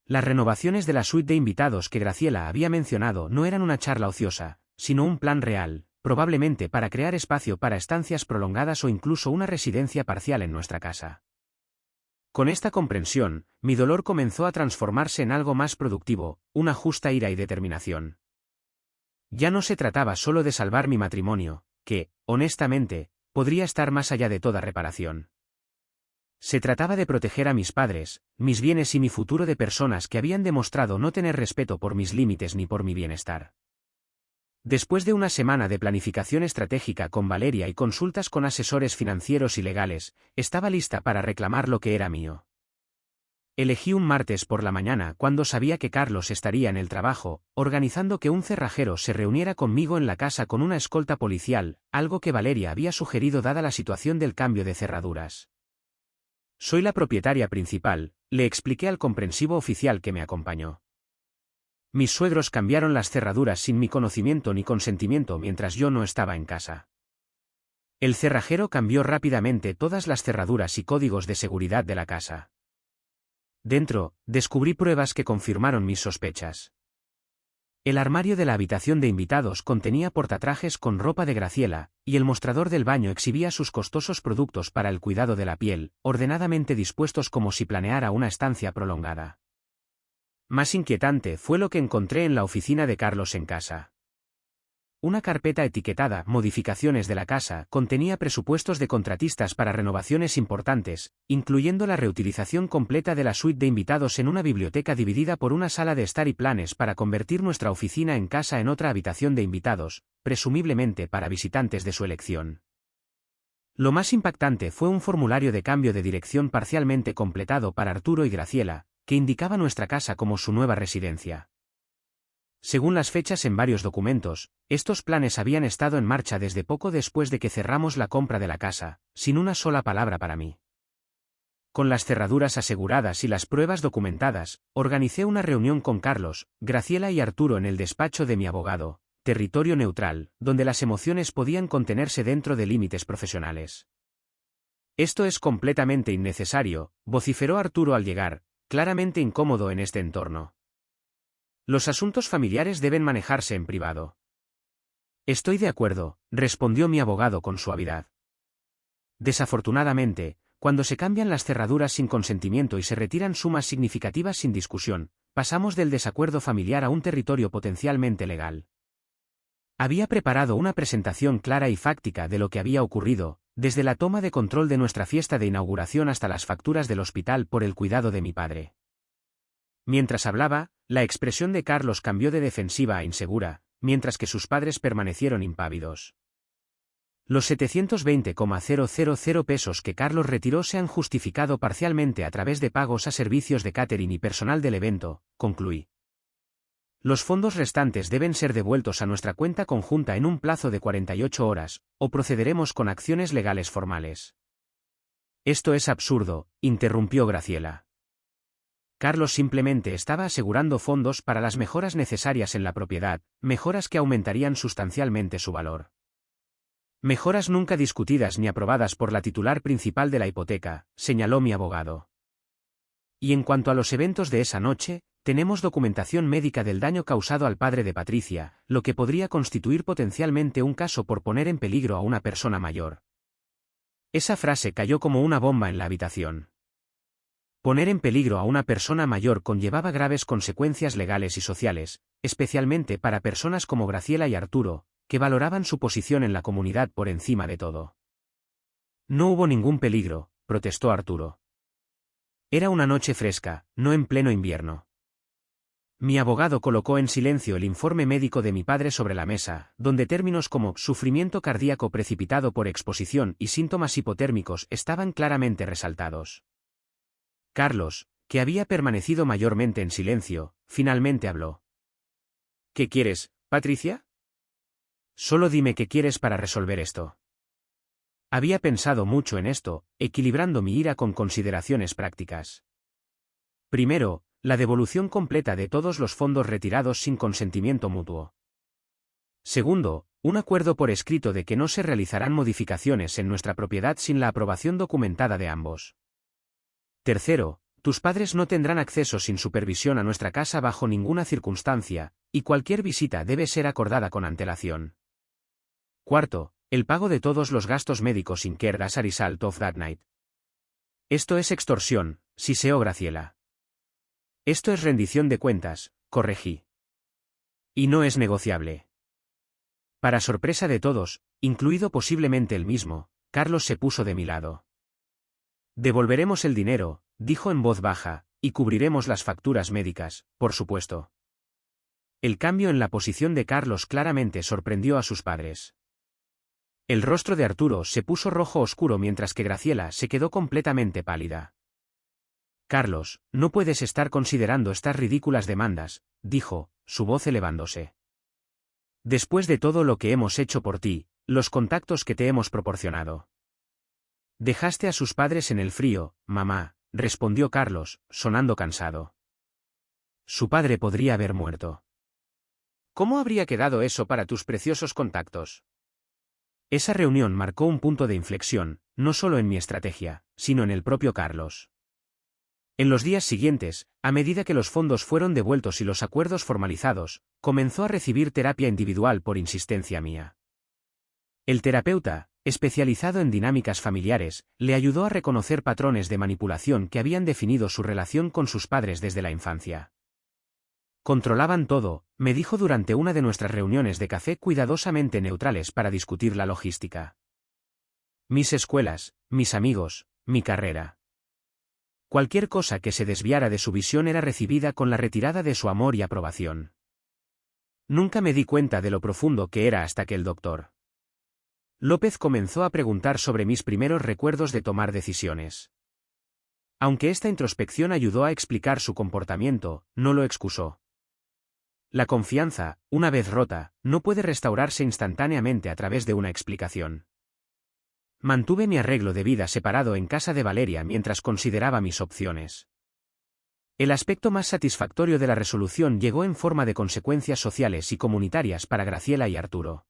Las renovaciones de la suite de invitados que Graciela había mencionado no eran una charla ociosa, sino un plan real, probablemente para crear espacio para estancias prolongadas o incluso una residencia parcial en nuestra casa. Con esta comprensión, mi dolor comenzó a transformarse en algo más productivo, una justa ira y determinación. Ya no se trataba solo de salvar mi matrimonio, que, honestamente, podría estar más allá de toda reparación. Se trataba de proteger a mis padres, mis bienes y mi futuro de personas que habían demostrado no tener respeto por mis límites ni por mi bienestar. Después de una semana de planificación estratégica con Valeria y consultas con asesores financieros y legales, estaba lista para reclamar lo que era mío. Elegí un martes por la mañana cuando sabía que Carlos estaría en el trabajo, organizando que un cerrajero se reuniera conmigo en la casa con una escolta policial, algo que Valeria había sugerido dada la situación del cambio de cerraduras. «Soy la propietaria principal», le expliqué al comprensivo oficial que me acompañó. Mis suegros cambiaron las cerraduras sin mi conocimiento ni consentimiento mientras yo no estaba en casa. El cerrajero cambió rápidamente todas las cerraduras y códigos de seguridad de la casa. Dentro, descubrí pruebas que confirmaron mis sospechas. El armario de la habitación de invitados contenía portatrajes con ropa de Graciela, y el mostrador del baño exhibía sus costosos productos para el cuidado de la piel, ordenadamente dispuestos como si planeara una estancia prolongada. Más inquietante fue lo que encontré en la oficina de Carlos en casa. Una carpeta etiquetada «Modificaciones de la casa» contenía presupuestos de contratistas para renovaciones importantes, incluyendo la reutilización completa de la suite de invitados en una biblioteca dividida por una sala de estar y planes para convertir nuestra oficina en casa en otra habitación de invitados, presumiblemente para visitantes de su elección. Lo más impactante fue un formulario de cambio de dirección parcialmente completado para Arturo y Graciela, que indicaba nuestra casa como su nueva residencia. Según las fechas en varios documentos, estos planes habían estado en marcha desde poco después de que cerramos la compra de la casa, sin una sola palabra para mí. Con las cerraduras aseguradas y las pruebas documentadas, organicé una reunión con Carlos, Graciela y Arturo en el despacho de mi abogado, territorio neutral, donde las emociones podían contenerse dentro de límites profesionales. «Esto es completamente innecesario», vociferó Arturo al llegar, claramente incómodo en este entorno. Los asuntos familiares deben manejarse en privado. Estoy de acuerdo, respondió mi abogado con suavidad. Desafortunadamente, cuando se cambian las cerraduras sin consentimiento y se retiran sumas significativas sin discusión, pasamos del desacuerdo familiar a un territorio potencialmente legal. Había preparado una presentación clara y fáctica de lo que había ocurrido, desde la toma de control de nuestra fiesta de inauguración hasta las facturas del hospital por el cuidado de mi padre. Mientras hablaba, la expresión de Carlos cambió de defensiva a insegura, mientras que sus padres permanecieron impávidos. Los 720,000 pesos que Carlos retiró se han justificado parcialmente a través de pagos a servicios de catering y personal del evento, concluí. Los fondos restantes deben ser devueltos a nuestra cuenta conjunta en un plazo de 48 horas, o procederemos con acciones legales formales. Esto es absurdo, interrumpió Graciela. Carlos simplemente estaba asegurando fondos para las mejoras necesarias en la propiedad, mejoras que aumentarían sustancialmente su valor. Mejoras nunca discutidas ni aprobadas por la titular principal de la hipoteca, señaló mi abogado. Y en cuanto a los eventos de esa noche, tenemos documentación médica del daño causado al padre de Patricia, lo que podría constituir potencialmente un caso por poner en peligro a una persona mayor. Esa frase cayó como una bomba en la habitación. Poner en peligro a una persona mayor conllevaba graves consecuencias legales y sociales, especialmente para personas como Graciela y Arturo, que valoraban su posición en la comunidad por encima de todo. No hubo ningún peligro, protestó Arturo. Era una noche fresca, no en pleno invierno. Mi abogado colocó en silencio el informe médico de mi padre sobre la mesa, donde términos como sufrimiento cardíaco precipitado por exposición y síntomas hipotérmicos estaban claramente resaltados. Carlos, que había permanecido mayormente en silencio, finalmente habló. ¿Qué quieres, Patricia? Solo dime qué quieres para resolver esto. Había pensado mucho en esto, equilibrando mi ira con consideraciones prácticas. Primero, la devolución completa de todos los fondos retirados sin consentimiento mutuo. Segundo, un acuerdo por escrito de que no se realizarán modificaciones en nuestra propiedad sin la aprobación documentada de ambos. Tercero, tus padres no tendrán acceso sin supervisión a nuestra casa bajo ninguna circunstancia, y cualquier visita debe ser acordada con antelación. Cuarto, el pago de todos los gastos médicos incurred as a result of that night. Esto es extorsión, siseó Graciela. Esto es rendición de cuentas, corregí. Y no es negociable. Para sorpresa de todos, incluido posiblemente él mismo, Carlos se puso de mi lado. Devolveremos el dinero, dijo en voz baja, y cubriremos las facturas médicas, por supuesto. El cambio en la posición de Carlos claramente sorprendió a sus padres. El rostro de Arturo se puso rojo oscuro mientras que Graciela se quedó completamente pálida. Carlos, no puedes estar considerando estas ridículas demandas, dijo, su voz elevándose. Después de todo lo que hemos hecho por ti, los contactos que te hemos proporcionado. Dejaste a sus padres en el frío, mamá, respondió Carlos, sonando cansado. Su padre podría haber muerto. ¿Cómo habría quedado eso para tus preciosos contactos? Esa reunión marcó un punto de inflexión, no solo en mi estrategia, sino en el propio Carlos. En los días siguientes, a medida que los fondos fueron devueltos y los acuerdos formalizados, comenzó a recibir terapia individual por insistencia mía. El terapeuta, especializado en dinámicas familiares, le ayudó a reconocer patrones de manipulación que habían definido su relación con sus padres desde la infancia. Controlaban todo, me dijo durante una de nuestras reuniones de café cuidadosamente neutrales para discutir la logística. Mis escuelas, mis amigos, mi carrera. Cualquier cosa que se desviara de su visión era recibida con la retirada de su amor y aprobación. Nunca me di cuenta de lo profundo que era hasta que el doctor López comenzó a preguntar sobre mis primeros recuerdos de tomar decisiones. Aunque esta introspección ayudó a explicar su comportamiento, no lo excusó. La confianza, una vez rota, no puede restaurarse instantáneamente a través de una explicación. Mantuve mi arreglo de vida separado en casa de Valeria mientras consideraba mis opciones. El aspecto más satisfactorio de la resolución llegó en forma de consecuencias sociales y comunitarias para Graciela y Arturo.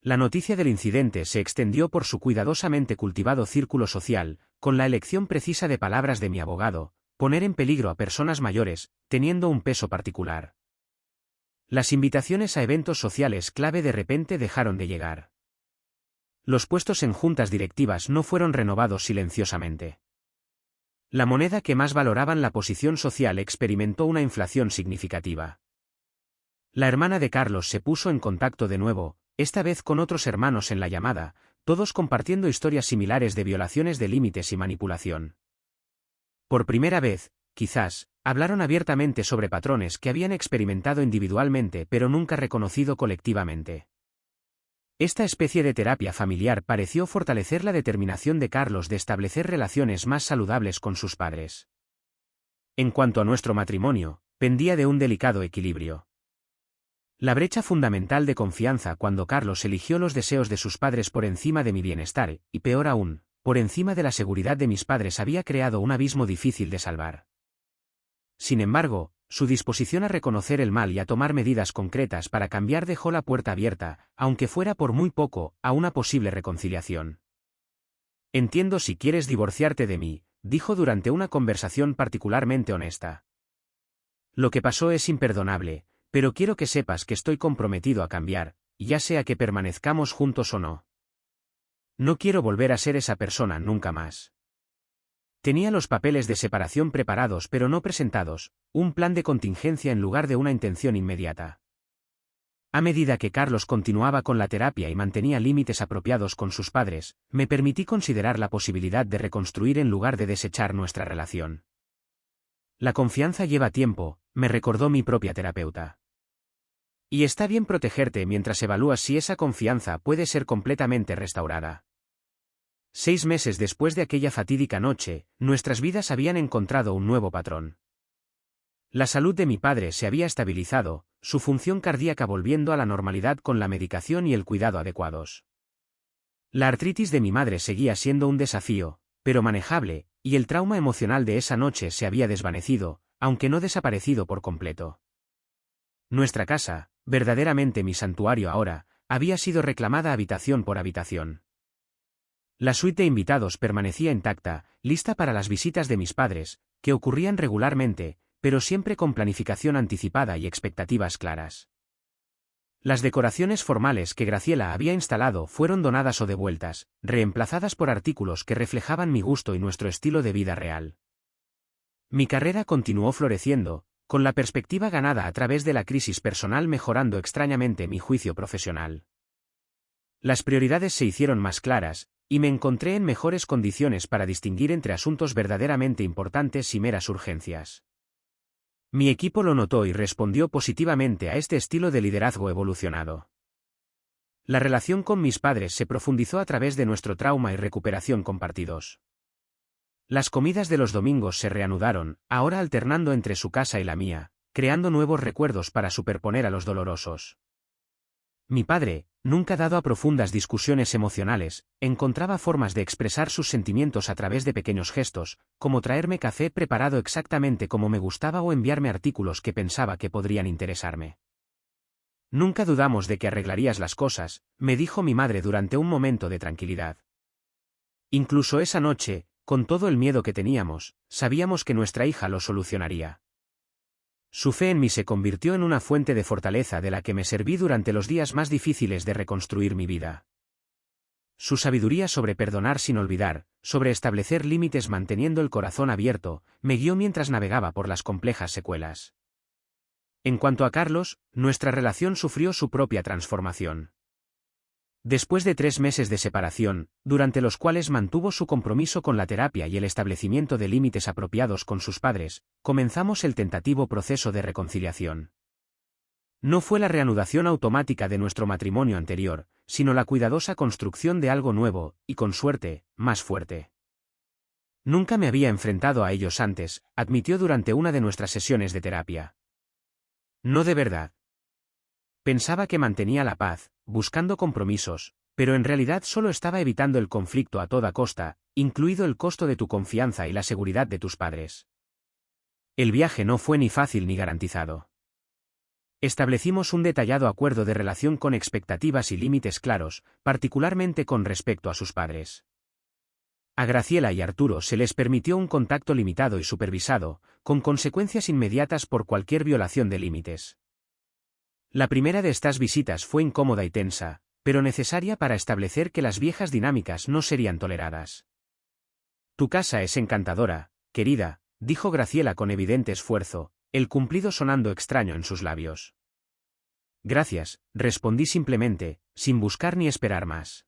La noticia del incidente se extendió por su cuidadosamente cultivado círculo social, con la elección precisa de palabras de mi abogado, poner en peligro a personas mayores, teniendo un peso particular. Las invitaciones a eventos sociales clave de repente dejaron de llegar. Los puestos en juntas directivas no fueron renovados silenciosamente. La moneda que más valoraban la posición social experimentó una inflación significativa. La hermana de Carlos se puso en contacto de nuevo, esta vez con otros hermanos en la llamada, todos compartiendo historias similares de violaciones de límites y manipulación. Por primera vez, quizás, hablaron abiertamente sobre patrones que habían experimentado individualmente pero nunca reconocido colectivamente. Esta especie de terapia familiar pareció fortalecer la determinación de Carlos de establecer relaciones más saludables con sus padres. En cuanto a nuestro matrimonio, pendía de un delicado equilibrio. La brecha fundamental de confianza cuando Carlos eligió los deseos de sus padres por encima de mi bienestar, y peor aún, por encima de la seguridad de mis padres había creado un abismo difícil de salvar. Sin embargo, su disposición a reconocer el mal y a tomar medidas concretas para cambiar dejó la puerta abierta, aunque fuera por muy poco, a una posible reconciliación. Entiendo si quieres divorciarte de mí, dijo durante una conversación particularmente honesta. Lo que pasó es imperdonable, pero quiero que sepas que estoy comprometido a cambiar, ya sea que permanezcamos juntos o no. No quiero volver a ser esa persona nunca más. Tenía los papeles de separación preparados pero no presentados, un plan de contingencia en lugar de una intención inmediata. A medida que Carlos continuaba con la terapia y mantenía límites apropiados con sus padres, me permití considerar la posibilidad de reconstruir en lugar de desechar nuestra relación. La confianza lleva tiempo, me recordó mi propia terapeuta. Y está bien protegerte mientras evalúas si esa confianza puede ser completamente restaurada. 6 meses después de aquella fatídica noche, nuestras vidas habían encontrado un nuevo patrón. La salud de mi padre se había estabilizado, su función cardíaca volviendo a la normalidad con la medicación y el cuidado adecuados. La artritis de mi madre seguía siendo un desafío, pero manejable, y el trauma emocional de esa noche se había desvanecido, aunque no desaparecido por completo. Nuestra casa, verdaderamente mi santuario ahora, había sido reclamada habitación por habitación. La suite de invitados permanecía intacta, lista para las visitas de mis padres, que ocurrían regularmente, pero siempre con planificación anticipada y expectativas claras. Las decoraciones formales que Graciela había instalado fueron donadas o devueltas, reemplazadas por artículos que reflejaban mi gusto y nuestro estilo de vida real. Mi carrera continuó floreciendo, con la perspectiva ganada a través de la crisis personal mejorando extrañamente mi juicio profesional. Las prioridades se hicieron más claras, y me encontré en mejores condiciones para distinguir entre asuntos verdaderamente importantes y meras urgencias. Mi equipo lo notó y respondió positivamente a este estilo de liderazgo evolucionado. La relación con mis padres se profundizó a través de nuestro trauma y recuperación compartidos. Las comidas de los domingos se reanudaron, ahora alternando entre su casa y la mía, creando nuevos recuerdos para superponer a los dolorosos. Mi padre, nunca dado a profundas discusiones emocionales, encontraba formas de expresar sus sentimientos a través de pequeños gestos, como traerme café preparado exactamente como me gustaba o enviarme artículos que pensaba que podrían interesarme. Nunca dudamos de que arreglarías las cosas, me dijo mi madre durante un momento de tranquilidad. Incluso esa noche, con todo el miedo que teníamos, sabíamos que nuestra hija lo solucionaría. Su fe en mí se convirtió en una fuente de fortaleza de la que me serví durante los días más difíciles de reconstruir mi vida. Su sabiduría sobre perdonar sin olvidar, sobre establecer límites manteniendo el corazón abierto, me guió mientras navegaba por las complejas secuelas. En cuanto a Carlos, nuestra relación sufrió su propia transformación. Después de 3 meses de separación, durante los cuales mantuvo su compromiso con la terapia y el establecimiento de límites apropiados con sus padres, comenzamos el tentativo proceso de reconciliación. No fue la reanudación automática de nuestro matrimonio anterior, sino la cuidadosa construcción de algo nuevo, y con suerte, más fuerte. Nunca me había enfrentado a ellos antes, admitió durante una de nuestras sesiones de terapia. No de verdad. Pensaba que mantenía la paz, buscando compromisos, pero en realidad solo estaba evitando el conflicto a toda costa, incluido el costo de tu confianza y la seguridad de tus padres. El viaje no fue ni fácil ni garantizado. Establecimos un detallado acuerdo de relación con expectativas y límites claros, particularmente con respecto a sus padres. A Graciela y Arturo se les permitió un contacto limitado y supervisado, con consecuencias inmediatas por cualquier violación de límites. La primera de estas visitas fue incómoda y tensa, pero necesaria para establecer que las viejas dinámicas no serían toleradas. Tu casa es encantadora, querida, dijo Graciela con evidente esfuerzo, el cumplido sonando extraño en sus labios. Gracias, respondí simplemente, sin buscar ni esperar más.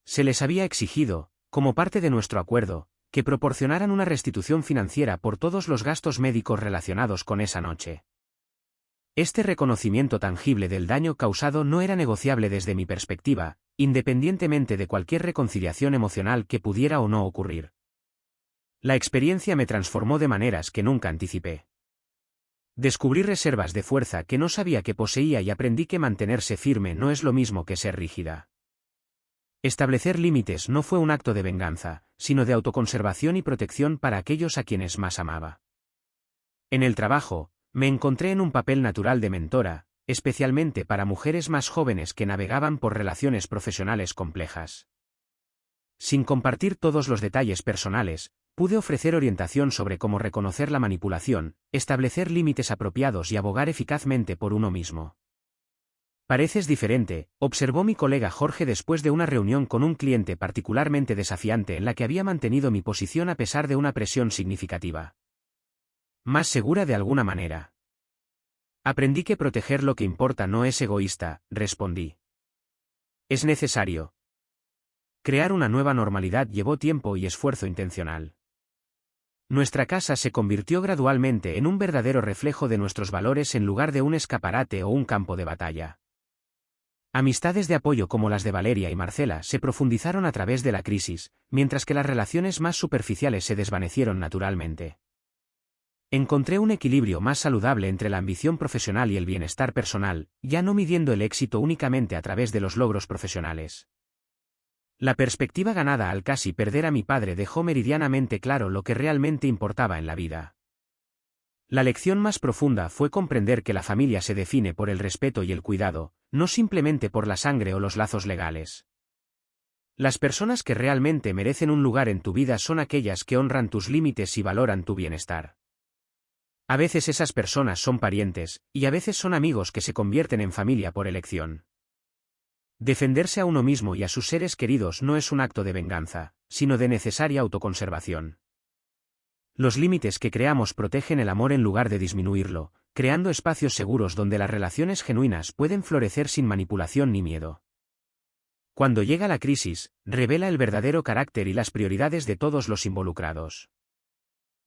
Se les había exigido, como parte de nuestro acuerdo, que proporcionaran una restitución financiera por todos los gastos médicos relacionados con esa noche. Este reconocimiento tangible del daño causado no era negociable desde mi perspectiva, independientemente de cualquier reconciliación emocional que pudiera o no ocurrir. La experiencia me transformó de maneras que nunca anticipé. Descubrí reservas de fuerza que no sabía que poseía y aprendí que mantenerse firme no es lo mismo que ser rígida. Establecer límites no fue un acto de venganza, sino de autoconservación y protección para aquellos a quienes más amaba. En el trabajo, me encontré en un papel natural de mentora, especialmente para mujeres más jóvenes que navegaban por relaciones profesionales complejas. Sin compartir todos los detalles personales, pude ofrecer orientación sobre cómo reconocer la manipulación, establecer límites apropiados y abogar eficazmente por uno mismo. Pareces diferente, observó mi colega Jorge después de una reunión con un cliente particularmente desafiante en la que había mantenido mi posición a pesar de una presión significativa. Más segura de alguna manera. Aprendí que proteger lo que importa no es egoísta, respondí. Es necesario. Crear una nueva normalidad llevó tiempo y esfuerzo intencional. Nuestra casa se convirtió gradualmente en un verdadero reflejo de nuestros valores en lugar de un escaparate o un campo de batalla. Amistades de apoyo como las de Valeria y Marcela se profundizaron a través de la crisis, mientras que las relaciones más superficiales se desvanecieron naturalmente. Encontré un equilibrio más saludable entre la ambición profesional y el bienestar personal, ya no midiendo el éxito únicamente a través de los logros profesionales. La perspectiva ganada al casi perder a mi padre dejó meridianamente claro lo que realmente importaba en la vida. La lección más profunda fue comprender que la familia se define por el respeto y el cuidado, no simplemente por la sangre o los lazos legales. Las personas que realmente merecen un lugar en tu vida son aquellas que honran tus límites y valoran tu bienestar. A veces esas personas son parientes, y a veces son amigos que se convierten en familia por elección. Defenderse a uno mismo y a sus seres queridos no es un acto de venganza, sino de necesaria autoconservación. Los límites que creamos protegen el amor en lugar de disminuirlo, creando espacios seguros donde las relaciones genuinas pueden florecer sin manipulación ni miedo. Cuando llega la crisis, revela el verdadero carácter y las prioridades de todos los involucrados.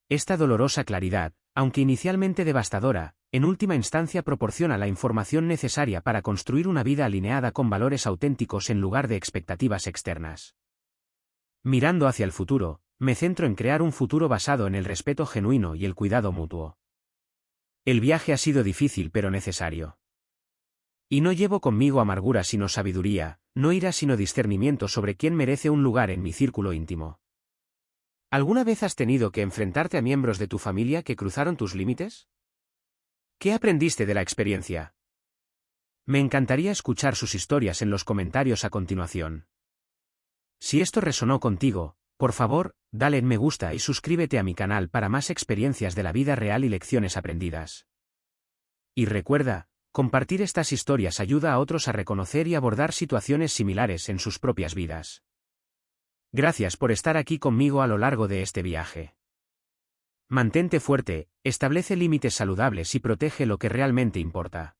Esta dolorosa claridad, aunque inicialmente devastadora, en última instancia proporciona la información necesaria para construir una vida alineada con valores auténticos en lugar de expectativas externas. Mirando hacia el futuro, me centro en crear un futuro basado en el respeto genuino y el cuidado mutuo. El viaje ha sido difícil pero necesario. Y no llevo conmigo amargura sino sabiduría, no ira sino discernimiento sobre quién merece un lugar en mi círculo íntimo. ¿Alguna vez has tenido que enfrentarte a miembros de tu familia que cruzaron tus límites? ¿Qué aprendiste de la experiencia? Me encantaría escuchar sus historias en los comentarios a continuación. Si esto resonó contigo, por favor, dale me gusta y suscríbete a mi canal para más experiencias de la vida real y lecciones aprendidas. Y recuerda, compartir estas historias ayuda a otros a reconocer y abordar situaciones similares en sus propias vidas. Gracias por estar aquí conmigo a lo largo de este viaje. Mantente fuerte, establece límites saludables y protege lo que realmente importa.